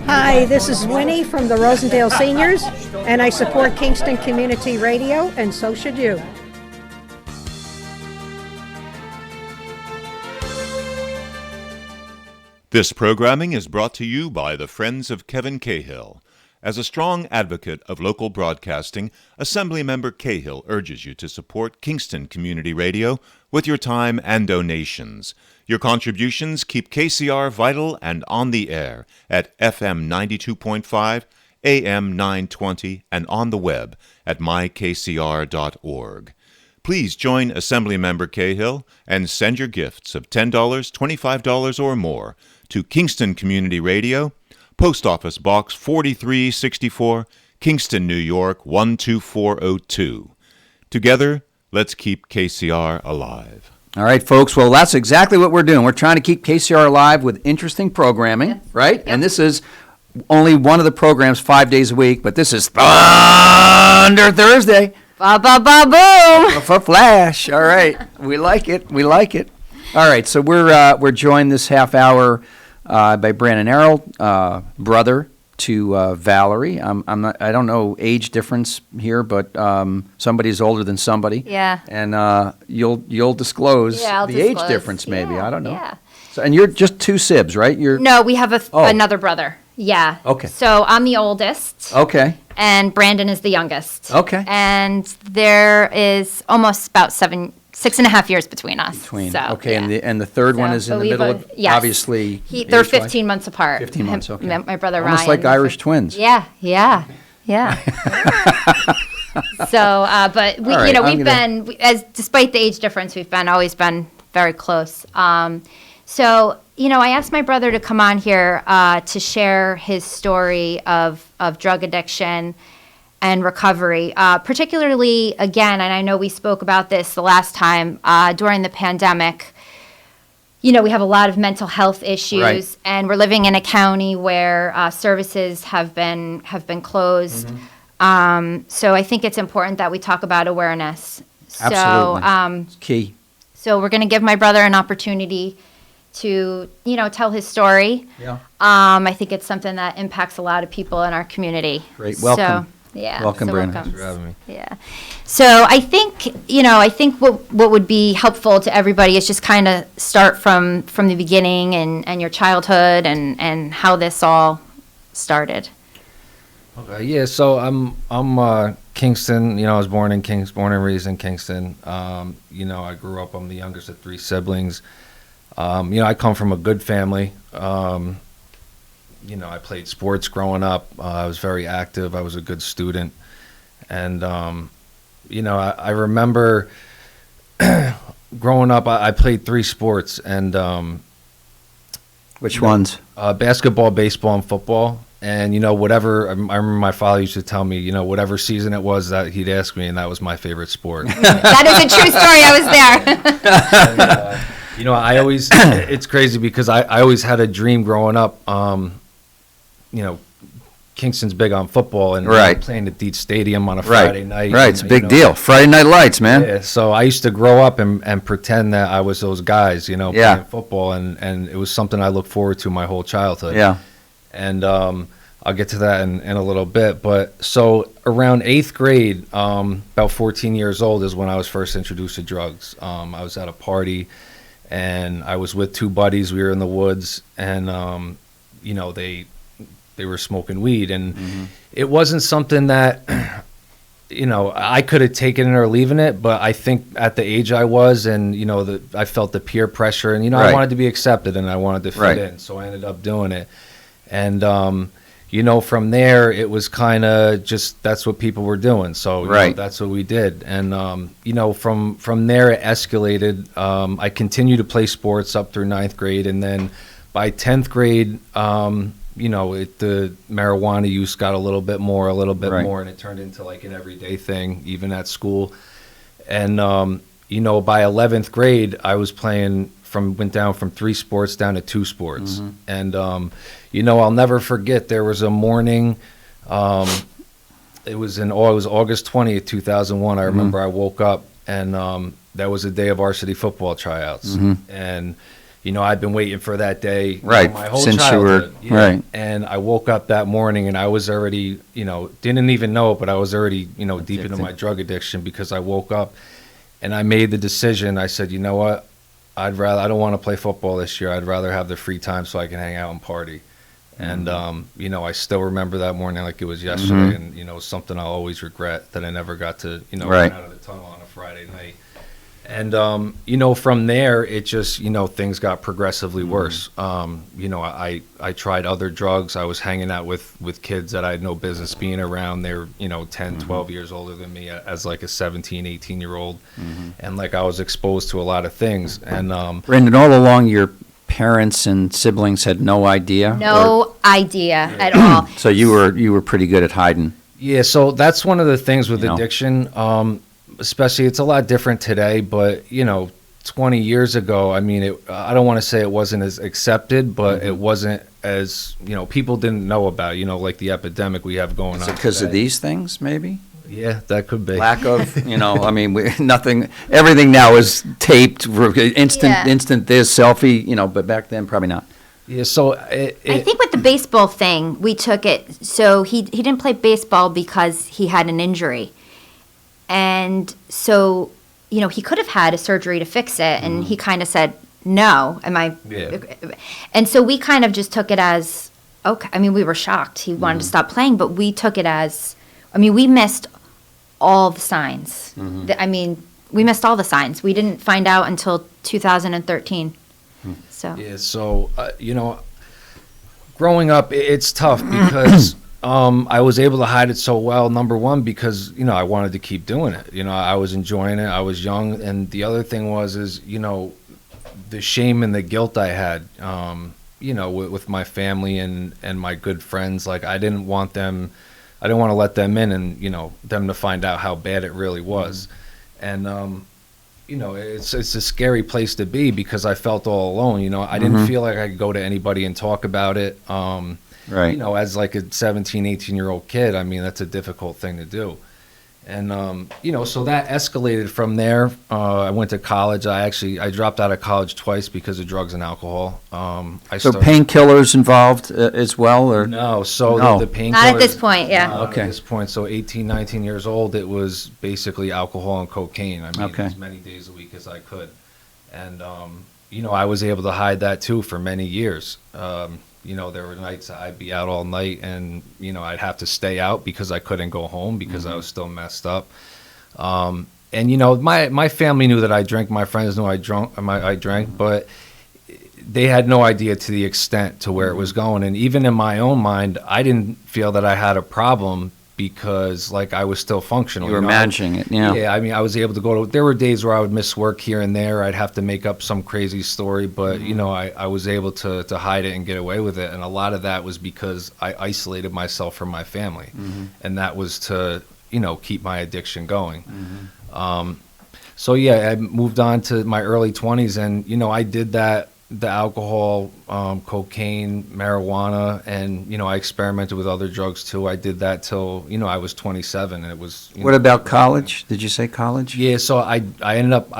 Hi, this is Winnie from the Rosendale Seniors, and I support Kingston Community Radio, and so should you. This programming is brought to you by the Friends of Kevin Cahill. As a strong advocate of local broadcasting, Assemblymember Cahill urges you to support Kingston Community Radio with your time and donations. Your contributions keep KCR vital and on the air at FM 92.5, AM 920, and on the web at mykcr.org. Please join Assemblymember Cahill and send your gifts of $10, $25, or more to Kingston Community Radio, Post Office Box 4364, Kingston, New York 12402. Together, let's keep KCR alive. All right, folks. Well, that's exactly what we're doing. We're trying to keep KCR alive with interesting programming, right? Yep. And this is only one of the programs 5 days a week, but this is Thunder Thursday. Ba ba ba boom. For Flash. All right. We like it. We like it. All right. So we're joined this half hour by Brandon Arold, brother to Valerie. I don't know age difference here, but somebody's older than somebody. Yeah. And you'll disclose the age difference, maybe. Yeah, I don't know. Yeah. So, and you're just two sibs, right? No, we have another brother. Yeah. Okay. So I'm the oldest. Okay. And Brandon is the youngest. Okay. And there is almost about 6.5 years between us. Okay, yeah. and the third one is in the middle of, yes. Obviously. They're 15 months apart. 15 months, okay. My brother Almost Ryan. like Irish twins. Yeah. So, but we, right, we've been, despite the age difference, we've always been very close. So, I asked my brother to come on here to share his story of drug addiction and recovery, particularly, again, and I know we spoke about this the last time, during the pandemic. We have a lot of mental health issues, right. And we're living in a county where services have been closed. Mm-hmm. So I think it's important that we talk about awareness. Absolutely. So, it's key. So we're going to give my brother an opportunity to, tell his story. Yeah. I think it's something that impacts a lot of people in our community. Great. Welcome. So, yeah. Welcome, Brandon. Thanks for having me. Yeah. So I think, what would be helpful to everybody is just kind of start from the beginning and your childhood and how this all started. Okay. Yeah. So I'm Kingston. I was born and raised in Kingston. I grew up. I'm the youngest of three siblings. I come from a good family. I played sports growing up. I was very active. I was a good student. And, I remember growing up, I played three sports. And which ones? Basketball, baseball, and football. And, whatever, I remember my father used to tell me, whatever season it was that he'd ask me, and that was my favorite sport. That is a true story. I was there. And, I always, it's crazy because I always had a dream growing up. Kingston's big on football and right. Playing at Deet Stadium on a Friday night. Right, it's a big deal. Friday Night Lights, man. Yeah, so I used to grow up and pretend that I was those guys, playing football, and it was something I looked forward to my whole childhood. Yeah. And I'll get to that in a little bit. But so around 8th grade, about 14 years old is when I was first introduced to drugs. I was at a party, and I was with two buddies. We were in the woods, and they were smoking weed, and it wasn't something that I could have taken it or leaving it. But I think at the age I was, and I felt the peer pressure, and I wanted to be accepted, and I wanted to fit in, so I ended up doing it. And from there, it was kind of just that's what people were doing, so that's what we did. And from there it escalated. I continued to play sports up through 9th grade, and then by 10th grade, the marijuana use got a little bit more, and it turned into like an everyday thing, even at school. And by 11th grade, I was went down from 3 sports down to 2 sports. And I'll never forget, there was a morning, it was August 20th, 2001. I remember I woke up and that was the day of varsity football tryouts. And, you know, I'd been waiting for that day Right, my whole since childhood. you were, right. And I woke up that morning and I was already, you know, didn't even know it, but I was already, you know, deep into my drug addiction because I woke up and I made the decision. I said, you know what? I don't want to play football this year. I'd rather have the free time so I can hang out and party. And, you know, I still remember that morning like it was yesterday. And, you know, something I'll always regret that I never got to, you know, Right. get out of the tunnel on a Friday night. And, you know, from there, it just, you know, things got progressively worse. You know, I tried other drugs. I was hanging out with kids that I had no business being around. They're, you know, 10, 12 years older than me as like a 17, 18-year-old. And, like, I was exposed to a lot of things. And Brandon, all along your parents and siblings had no idea? No idea at all. So you were pretty good at hiding. Yeah, so that's one of the things with You know? addiction. Especially, it's a lot different today, but, you know, 20 years ago, I mean, I don't want to say it wasn't as accepted, but it wasn't as, you know, people didn't know about, you know, like the epidemic we have going Is on it because of today. these things, maybe? Yeah, that could be. Lack of, you know, I mean, everything now is taped, instant this, selfie, you know, but back then, probably not. Yeah, so I think with the baseball thing, we took it, so he didn't play baseball because he had an injury. And so, you know, he could have had a surgery to fix it, and he kind of said, no. And so we kind of just took it as, okay. I mean, we were shocked. He wanted to stop playing, but we took it as, I mean, we missed all the signs. I mean, we missed all the signs. We didn't find out until 2013. So. Yeah, so, you know, growing up, it's tough because I was able to hide it so well, number one, because, you know, I wanted to keep doing it. You know, I was enjoying it. I was young. And the other thing is, you know, the shame and the guilt I had, you know, with my family and my good friends. Like, I didn't want to let them in and, you know, them to find out how bad it really was. And, you know, it's a scary place to be because I felt all alone. You know, I didn't feel like I could go to anybody and talk about it. Right. You know, as like a 17, 18-year-old kid, I mean, that's a difficult thing to do. And, you know, so that escalated from there. I went to college. I dropped out of college twice because of drugs and alcohol. So painkillers involved as well? Or No, so the painkillers. Not at this point, yeah. Not at this point. So 18, 19 years old, it was basically alcohol and cocaine. I mean, as many days a week as I could. And, you know, I was able to hide that too for many years. You know, there were nights I'd be out all night and, you know, I'd have to stay out because I couldn't go home because I was still messed up. And, you know, my family knew that I drank. My friends knew I drank, but they had no idea to the extent to where it was going. And even in my own mind, I didn't feel that I had a problem because, like, I was still functional. You were managing it, yeah. Yeah, I mean, I was able to there were days where I would miss work here and there. I'd have to make up some crazy story, but, you know, I was able to hide it and get away with it. And a lot of that was because I isolated myself from my family. And that was to, you know, keep my addiction going. So, yeah, I moved on to my early 20s, and, you know, I did that, the alcohol, cocaine, marijuana, and, you know, I experimented with other drugs too. I did that till, you know, I was 27, and it was. What about college? Did you say college? Yeah, so I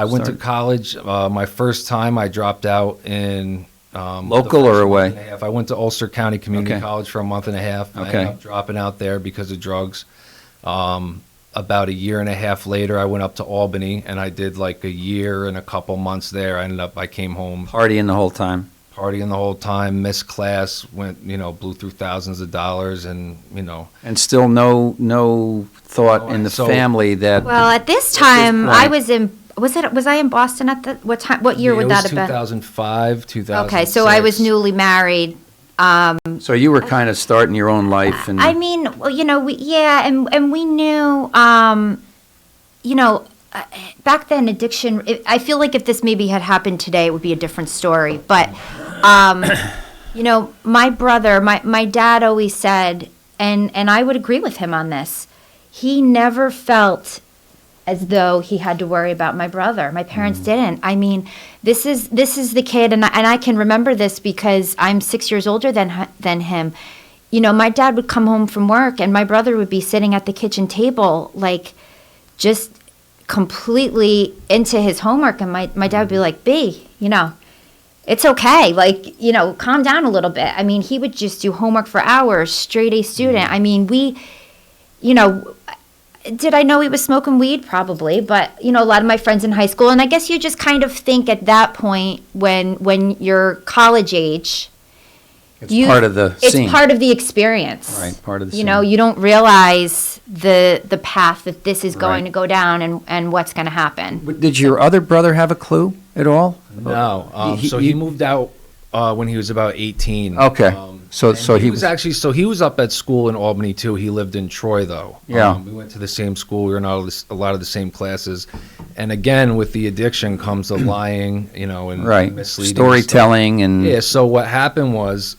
went to college. My first time I dropped out in. Local or away? I went to Ulster County Community College for a month and a half. I ended up dropping out there because of drugs. About a year and a half later, I went up to Albany, and I did like a year and a couple months there. I came home. Partying the whole time? Missed class, blew through thousands of dollars, and, you know. And still no thought in the family that. Well, at this time, I was in, was I in Boston at what year would that have been? 2005, 2006. Okay, so I was newly married. So you were kind of starting your own life, and I mean, well, you know, and we knew, you know, back then addiction. I feel like if this maybe had happened today, it would be a different story. But, you know, my brother, my dad always said, and I would agree with him on this. He never felt as though he had to worry about my brother. My parents didn't. I mean, this is the kid, and I can remember this because I'm 6 years older than him. my dad would come home from work and my brother would be sitting at the kitchen table, like just completely into his homework. And my dad would be like, B, it's okay. Like, calm down a little bit. I mean, he would just do homework for hours, straight A student. I mean, did I know he was smoking weed? Probably. But, a lot of my friends in high school, and I guess you just kind of think at that point when you're college age, it's part of the scene. It's part of the experience. Right, part of the scene. You don't realize the path that this is going to go down and what's going to happen. Did your other brother have a clue at all? No. He moved out when he was about 18. Okay. So he was up at school in Albany too. He lived in Troy though. Yeah. We went to the same school. We were in a lot of the same classes. And again, with the addiction comes the lying, and misleading storytelling stuff. and yeah. So what happened was,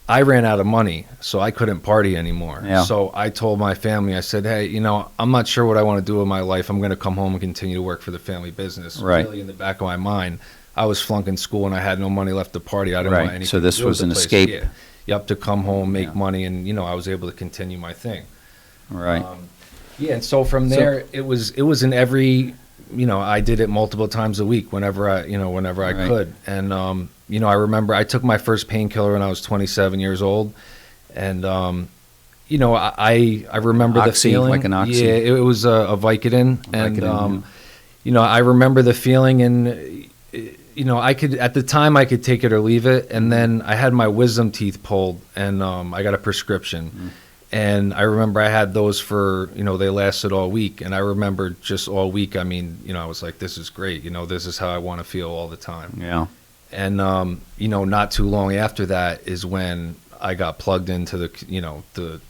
I ran out of money, so I couldn't party anymore. Yeah. So I told my family, I said, hey, I'm not sure what I want to do with my life. I'm going to come home and continue to work for the family business. Right. Really, in the back of my mind, I was flunking school and I had no money left to party. I didn't want anything So this to do was with an the place. escape. Yeah. Yep, to come home, make money, and I was able to continue my thing. Right. And so from there, it was in every, I did it multiple times a week whenever I could. And I remember I took my first painkiller when I was 27 years old, and I remember the feeling. Like an oxy. Yeah, it was a Vicodin, and I remember the feeling, and I could at the time I could take it or leave it, and then I had my wisdom teeth pulled, and I got a prescription. And I remember I had those for, they lasted all week. And I remember just all week, I was like, this is great. This is how I want to feel all the time. Yeah. And, not too long after that is when I got plugged into the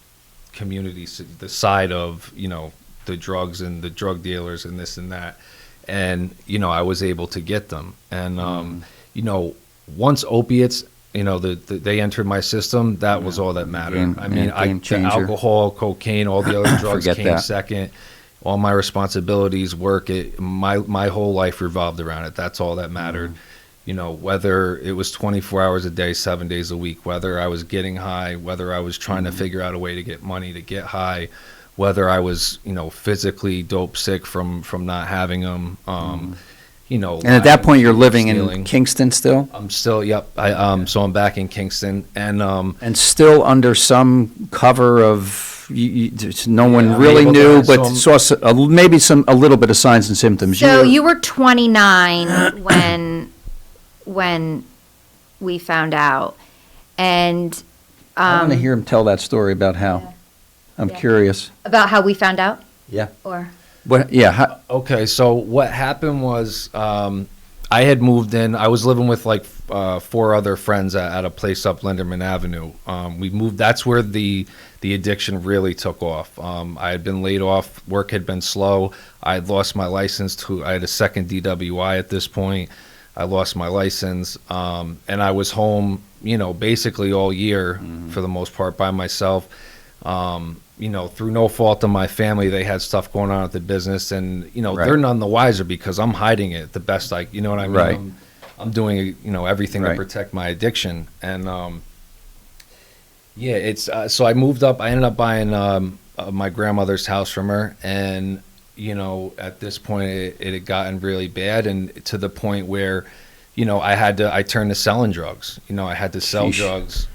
community, the side of, the drugs and the drug dealers and this and that. And, I was able to get them. And, once opiates, they entered my system, that was all that mattered. The alcohol, cocaine, all the other drugs came second. All my responsibilities, work, my whole life revolved around it. That's all that mattered. Whether it was 24 hours a day, 7 days a week, whether I was getting high, whether I was trying to figure out a way to get money to get high, whether I was, physically dope sick from not having them. And at that point, you're living in Kingston still? I'm still, yep. So I'm back in Kingston, and still under some cover of no one really knew, but saw maybe a little bit of signs and symptoms. So you were 29 when we found out, and I want to hear him tell that story about how. Yeah. I'm curious about how we found out. Yeah. Or. What? Yeah. Okay. So what happened was, I had moved in. I was living with like 4 other friends at a place up Linderman Avenue. We moved. That's where the addiction really took off. I had been laid off. Work had been slow. I had lost my license. I had a second DWI at this point. I lost my license, and I was home, basically all year for the most part by myself. Through no fault of my family, they had stuff going on at the business, and they're none the wiser because I'm hiding it the best I, what I mean. Right. I'm doing everything to protect my addiction, and it's so I moved up. I ended up buying my grandmother's house from her, and at this point it had gotten really bad, and to the point where I turned to selling drugs. I had to sell drugs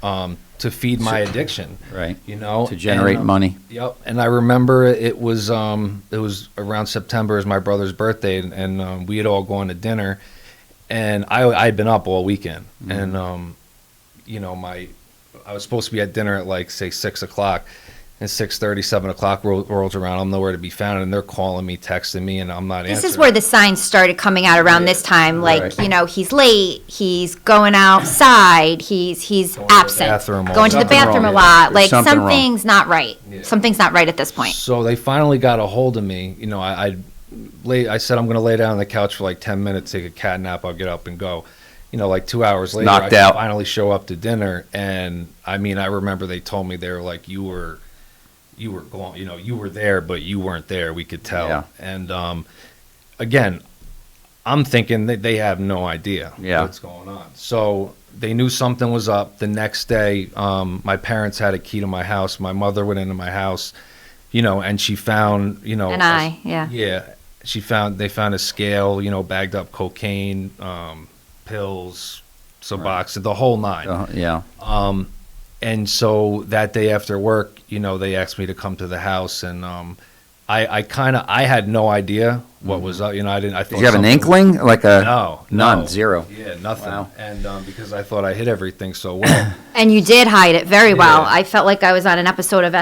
to feed my addiction. Right. To generate money. Yep. And I remember it was around September, is my brother's birthday, and we had all gone to dinner, and I had been up all weekend, and I was supposed to be at dinner at like say 6 o'clock. And 6:30, 7 o'clock rolls around. I'm nowhere to be found, and they're calling me, texting me, and I'm not answering. This is where the signs started coming out around this time. Like, he's late, he's going outside, he's absent, going to the bathroom a lot. Like, something's not right. Yeah. Something's not right at this point. So they finally got a hold of me. I said I'm going to lay down on the couch for like 10 minutes, take a cat nap, I'll get up and go. Like 2 hours later, knocked I out. Finally show up to dinner, and I remember they told me, they were like, you were gone, you were there, but you weren't there. We could tell. Yeah. And again, I'm thinking that they have no idea Yeah. what's going on. So they knew something was up. The next day, my parents had a key to my house. My mother went into my house, and she found, yeah. They found a scale, bagged up cocaine, pills, Suboxone, the whole nine. Yeah. And so that day after work, they asked me to come to the house, and I had no idea what was up. I thought. Did you have an inkling? Like none, zero. Yeah, nothing. Wow. And because I thought I hit everything so well. And you did hide it very well. Yeah. I felt like I was on an episode of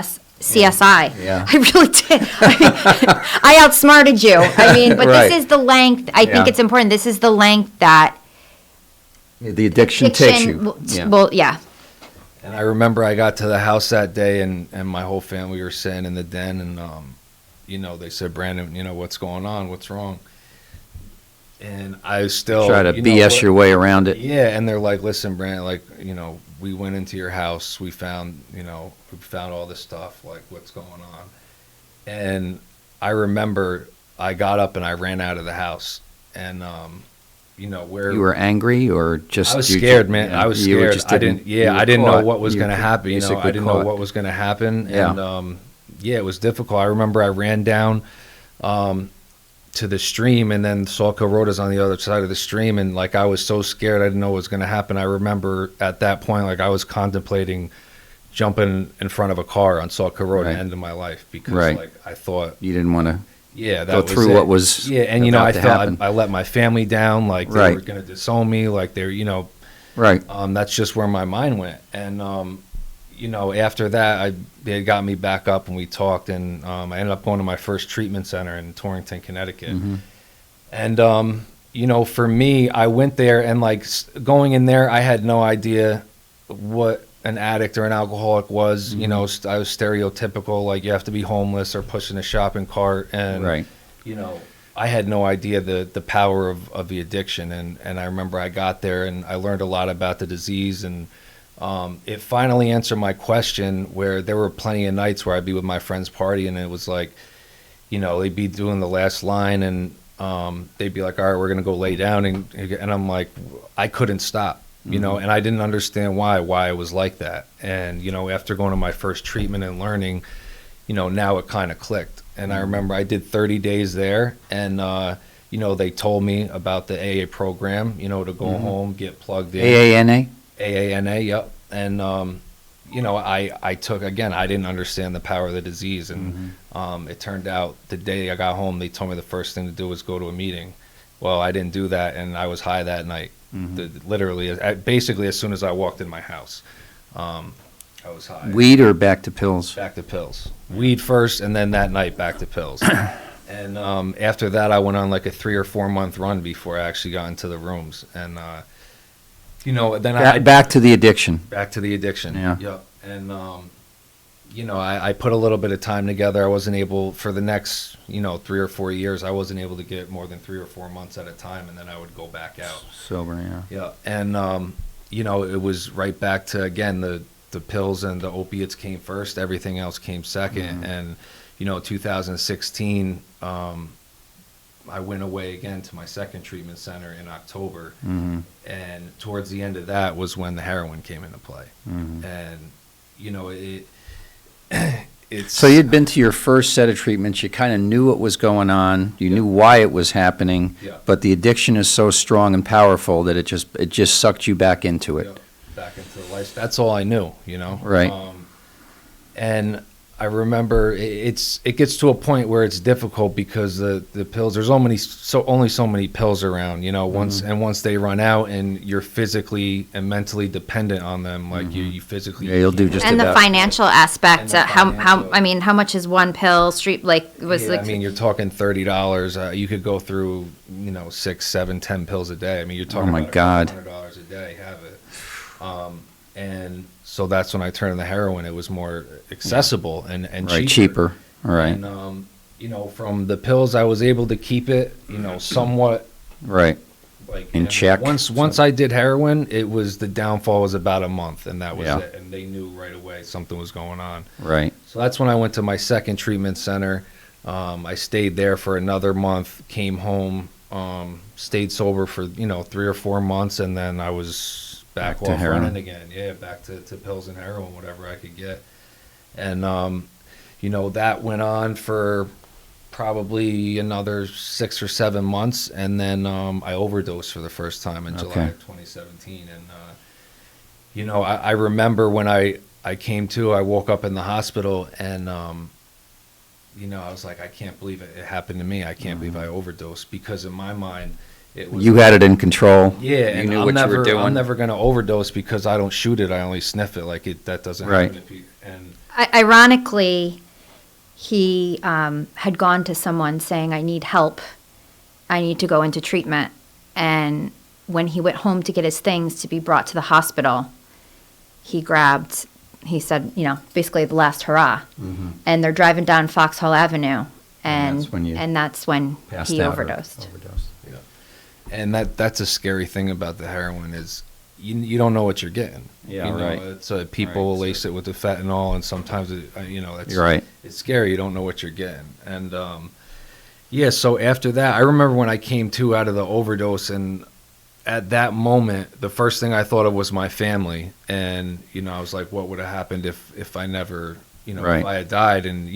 CSI. Yeah. I really did. I outsmarted you. But Right. this is the length. I think Yeah. it's important. This is the length that The addiction takes you. yeah. And I remember I got to the house that day, and my whole family were sitting in the den, and they said, Brandon, what's going on? What's wrong? And I still Try to BS your way around it. Yeah, and they're like, listen, Brandon, we went into your house, we found all this stuff, like, what's going on? And I remember I got up and I ran out of the house, and where You were angry or just? I was scared, man. Yeah, I was you were scared. just I didn't know caught. what was You going to were happen. I basically didn't know caught. what was going to happen. Yeah. And it was difficult. I remember I ran down to the stream, and then Salco Road is on the other side of the stream, and like I was so scared, I didn't know what was going to happen. I remember at that point, like I was contemplating jumping in front of a car on Salco Road and ending my life, because like I thought you didn't want to. Yeah, that go was through it. what was. Yeah, and about I to thought happen. I let my family down, like they Right. were going to disown me, like they're Right. That's just where my mind went. And after that, they got me back up and we talked, and I ended up going to my first treatment center in Torrington, Connecticut. Mhm. And for me, I went there, and like going in there, I had no idea what an addict or an alcoholic was. Mm-hmm. I was stereotypical, like you have to be homeless or pushing a shopping cart, and Right. I had no idea the power of the addiction. And I remember I got there and I learned a lot about the disease, and it finally answered my question, where there were plenty of nights where I'd be with my friends partying, and it was like, they'd be doing the last line, and they'd be like, all right, we're going to go lay down. And I'm like, I couldn't stop, and I didn't understand why it was like that. And, after going to my first treatment and learning, now it kind of clicked. And I remember I did 30 days there, and, they told me about the AA program, to go home, get plugged in. AANA? AANA, yep. And, I took, again, I didn't understand the power of the disease. And it turned out the day I got home, they told me the first thing to do was go to a meeting. Well, I didn't do that, and I was high that night. Literally, basically as soon as I walked in my house, I was high. Weed or back to pills? Back to pills. Weed first, and then that night back to pills. And after that, I went on like a 3 or 4 month run before I actually got into the rooms. And then Back to the addiction. Back to the addiction. Yeah. Yep. And I put a little bit of time together. I wasn't able, for the next 3 or 4 years, I wasn't able to get more than 3 or 4 months at a time, and then I would go back out. Sober, yeah. Yeah. And it was right back to, again, the pills and the opiates came first. Everything else came second. And 2016, I went away again to my second treatment center in October. And towards the end of that was when the heroin came into play. And it's So you'd been to your first set of treatments. You kind of knew what was going on. You knew why it was happening. Yeah. But the addiction is so strong and powerful that it just sucked you back into it. back into the life. That's all I knew, Right. And I remember it gets to a point where it's difficult because the pills, there's only so many pills around, once they run out and you're physically and mentally dependent on them, like you physically. Yeah, you'll do just And the about. financial aspect, how much is one pill? You're talking $30. You could go through, 6, 7, 10 pills a day. You're talking Oh my about God. $100 a day, have it. And so that's when I turned to the heroin. It was more accessible and Right, cheaper. Right. And, from the pills, I was able to keep it, somewhat. Right. In check. Once I did heroin, the downfall was about a month, and that was Yeah. it. And they knew right away something was going on. Right. So that's when I went to my second treatment center. I stayed there for another month, came home stayed sober for 3 or 4 months, and then I was back to off heroin. running again. Yeah, back to pills and heroin, whatever I could get. And that went on for probably another 6 or 7 months, and then I overdosed for the first time in July of 2017. And I remember when I came to, I woke up in the hospital, and I was like, I can't believe it happened to me. I can't believe I overdosed, because in my mind, it was You had it in control. Yeah, You and knew I'm what never, you were doing. I'm never going to overdose because I don't shoot it. I only sniff it. Like that doesn't happen to people. And Ironically, he had gone to someone saying, I need help. I need to go into treatment. And when he went home to get his things to be brought to the hospital, he said, basically the last hurrah. Mm-hmm. And they're driving down Foxhall Avenue. And that's when you he overdosed. Yeah. And that's a scary thing about the heroin is you don't know what you're getting. Yeah, right. It's people lace it with the fentanyl, and sometimes it's You're right. It's scary. You don't know what you're getting. And so after that, I remember when I came to out of the overdose, and at that moment, the first thing I thought of was my family. And I was like, what would have happened if I never, Right. if I had died? And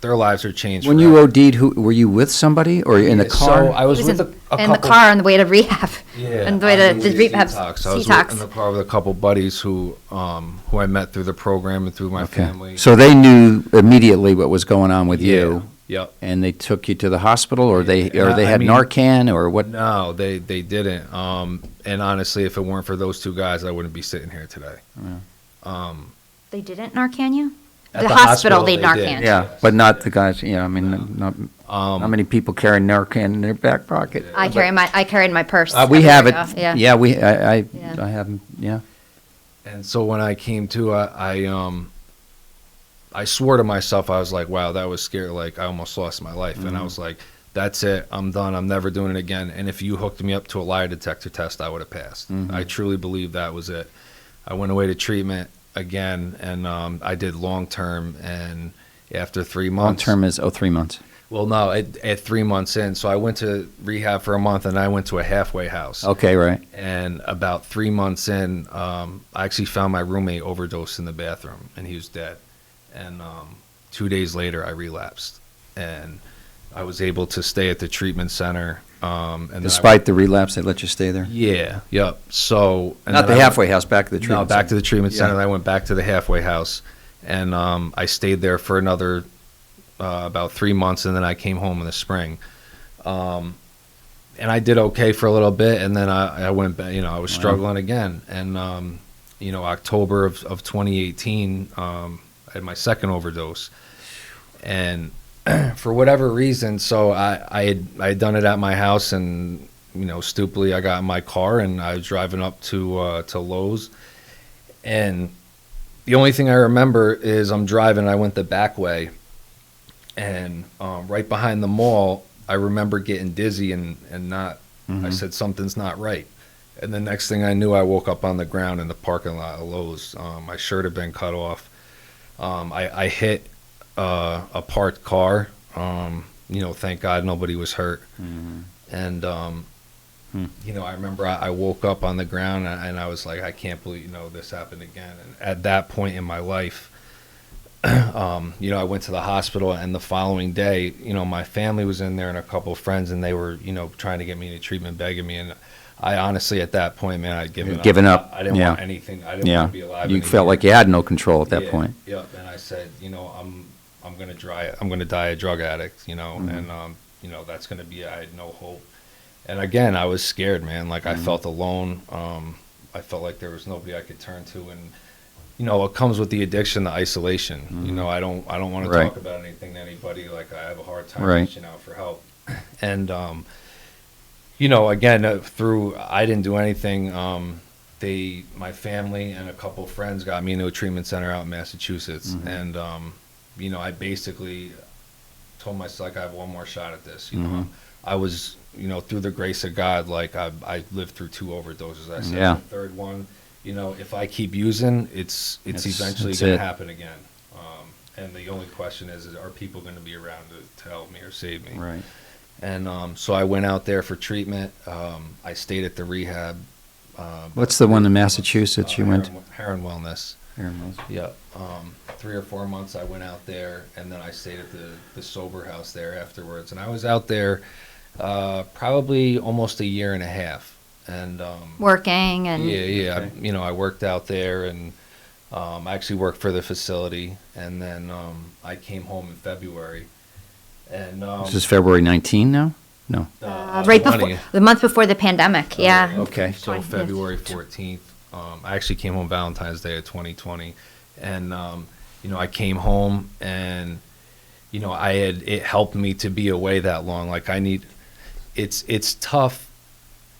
their lives are changed. When you OD'd, were you with somebody or in the car? So I was He with in a the couple. car on the way to rehab. Yeah, On the way on to the rehab detox. I was detox. in the car with a couple buddies who I met through the program and through my family. So they knew immediately what was going on with you. Yep. And they took you to the hospital, or they I had mean, Narcan, or what? No, they didn't. And honestly, if it weren't for those two guys, I wouldn't be sitting here today. They didn't Narcan you? At The the hospital, hospital, they they Narcan. did. Yeah, but not the guys. Yeah, I mean, not many people carry Narcan in their back pocket. I carried my purse. We have it. everywhere. Yeah. Yeah, I have. Yeah. And so when I came to, I swore to myself, I was like, wow, that was scary. Like, I almost lost my life. And I was like, that's it. I'm done. I'm never doing it again. And if you hooked me up to a lie detector test, I would have passed. I truly believe that was it. I went away to treatment again, and I did long-term. And after 3 months. Long-term is 3 months. Well, no, at 3 months in. So I went to rehab for a month, and I went to a halfway house. Okay, right. And about 3 months in, I actually found my roommate overdosed in the bathroom, and he was dead. And 2 days later, I relapsed, and I was able to stay at the treatment center. And Despite the relapse, they let you stay there? Yeah, yep. So and Not then the halfway house, back to the treatment No, back center. to the treatment center. Yeah. And I went back to the halfway house, and I stayed there for another about 3 months, and then I came home in the spring. And I did okay for a little bit, and then I went back. I was struggling again, and October of 2018. I had my second overdose, and for whatever reason, so I had done it at my house, and stupidly I got in my car and I was driving up to Lowe's, and the only thing I remember is I'm driving. I went the back way, and right behind the mall, I remember getting dizzy and not. I said something's not right. And the next thing I knew, I woke up on the ground in the parking lot of Lowe's. My shirt had been cut off. I hit a parked car. Thank God nobody was hurt. And I remember I woke up on the ground, and I was like, I can't believe this happened again. And at that point in my life, I went to the hospital, and the following day, my family was in there and a couple of friends, and they were trying to get me into treatment, begging me. And I honestly, at that point, man, I'd given up. I didn't want anything. I didn't want to be alive. You anymore. felt like you had no control at that point. Yep. And I said, I'm gonna die a drug addict. And that's gonna be. I had no hope. And again, I was scared, man. Like I felt alone. I felt like there was nobody I could turn to, and it comes with the addiction, the isolation. I don't want to talk about anything to anybody. Like I have a hard time reaching out for help. And again, I didn't do anything. My family and a couple friends got me into a treatment center out in Massachusetts, and I basically told myself, like, I have one more shot at this. I was, through the grace of God, like I lived through 2 overdoses. I said the third one, if I keep using, it's eventually going to happen again. And the only question is are people going to be around to help me or save me? Right. And so I went out there for treatment. I stayed at the rehab. What's the one in Massachusetts you went to? Heron Wellness. Heron Wellness. Yeah. 3 or 4 months I went out there, and then I stayed at the sober house there afterwards. And I was out there probably almost a year and a half. And working and yeah. Okay. I worked out there, and I actually worked for the facility. And then I came home in February. And this is February 19 now? No. Right before the month before the pandemic. Yeah. Okay. So February 14th. I actually came home Valentine's Day of 2020, and I came home, and it helped me to be away that long. Like it's tough.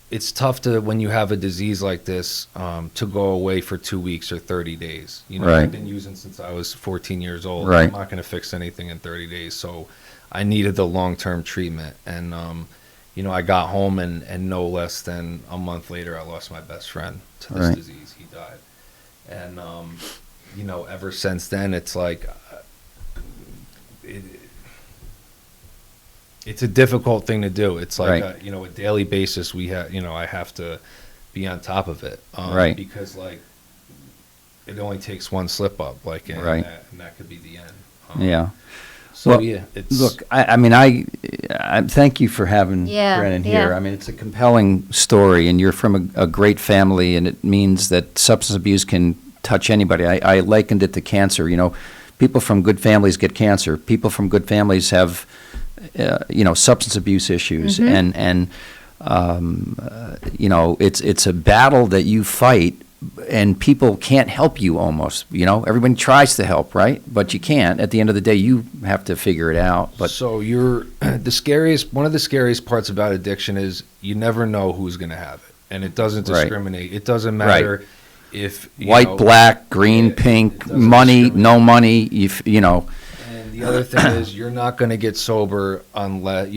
It's tough to, when you have a disease like this, to go away for 2 weeks or 30 days. Right. I've been using since I was 14 years old. Right. I'm not going to fix anything in 30 days. So I needed the long-term treatment. And, I got home, and no less than a month later, I lost my best friend to this disease. He died. And, ever since then, it's like, it's a difficult thing to do. It's like, a daily basis we have, I have to be on top of it. Because, it only takes one slip up, and that could be the end. Yeah. So, look, I thank you for having Brandon here. Yeah. I mean, it's a compelling story, and you're from a great family, and it means that substance abuse can touch anybody. I likened it to cancer. People from good families get cancer. People from good families have, substance abuse issues, and it's a battle that you fight. And people can't help you almost, everybody tries to help, right? But you can't. At the end of the day, you have to figure it out. But so one of the scariest parts about addiction is you never know who's going to have it. And it doesn't discriminate. It doesn't matter if white, black, green, pink, money, no money, And the other thing is you're not going to get sober unless,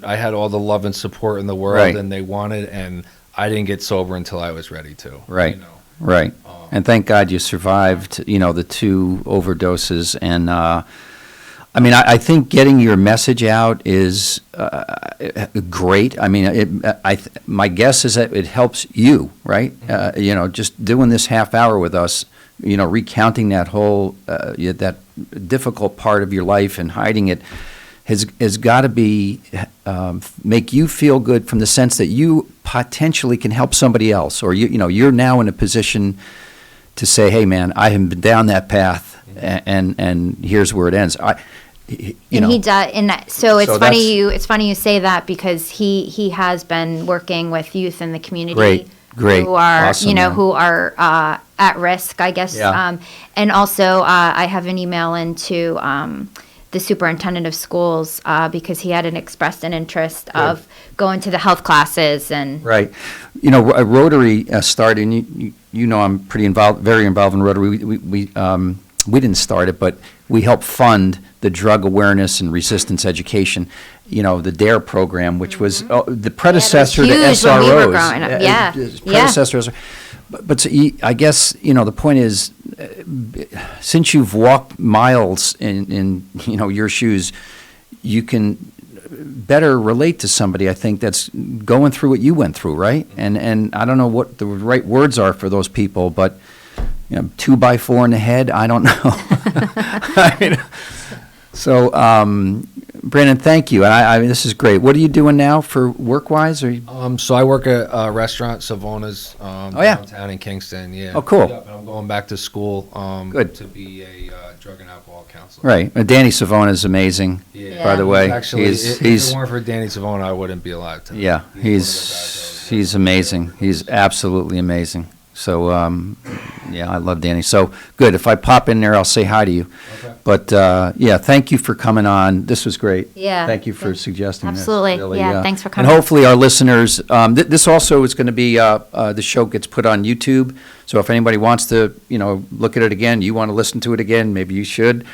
I had all the love and support in the world and they wanted, and I didn't get sober until I was ready to. Right. And thank God you survived, the 2 overdoses. And I think getting your message out is great. I mean, my guess is that it helps you, right? Just doing this half hour with us, recounting that whole that difficult part of your life and hiding it has got to be make you feel good from the sense that you potentially can help somebody else, or you're now in a position to say, hey man, I have been down that path, and here's where it ends. He does, so it's funny you say that, because he has been working with youth in the community. Great. Who are Awesome, who are at risk, I guess. Yeah. And also I have an email into the superintendent of schools, because he had expressed an interest of going to the health classes and. Right. Rotary started, and I'm very involved in Rotary. We didn't start it, but we helped fund the drug awareness and resistance education. The DARE program, which was the predecessor to SROs. When we were growing up. Predecessor. But I guess, the point is, since you've walked miles in your shoes, you can better relate to somebody, I think, that's going through what you went through, right? And I don't know what the right words are for those people, but 2x4 in the head, I don't know. So, Brandon, thank you. And I mean, this is great. What are you doing now for work-wise? So I work at a restaurant, Savona's, downtown in Kingston. Yeah. Oh, cool. Yep, and I'm going back to school to be a drug and alcohol counselor. Right. Danny Savona is amazing, by the way. Actually, if it weren't for Danny Savona, I wouldn't be alive today. Yeah, he's amazing. He's absolutely amazing. So, I love Danny. So, good. If I pop in there, I'll say hi to you. Okay. But, thank you for coming on. This was great. Yeah. Thank you for suggesting this. Absolutely. Really, thanks for coming. And hopefully our listeners, this also is going to be, the show gets put on YouTube. So if anybody wants to, look at it again, you want to listen to it again, maybe you should.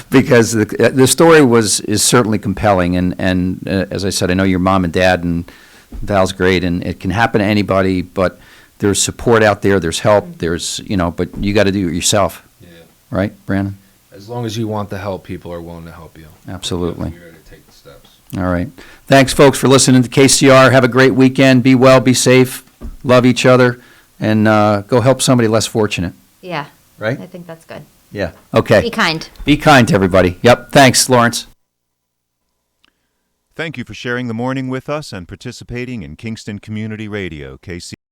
Because the story is certainly compelling. And as I said, I know your mom and dad and Val's great, and it can happen to anybody, but there's support out there, there's help, there's, but you got to do it yourself. Yeah. Right, Brandon? As long as you want the help, people are willing to help you. Absolutely. You're to take the steps. All right. Thanks, folks, for listening to KCR. Have a great weekend. Be well, be safe, love each other, and go help somebody less fortunate. Yeah. Right? I think that's good. Yeah. Okay. Be kind. Be kind to everybody. Yep. Thanks, Lawrence. Thank you for sharing the morning with us and participating in Kingston Community Radio, KC.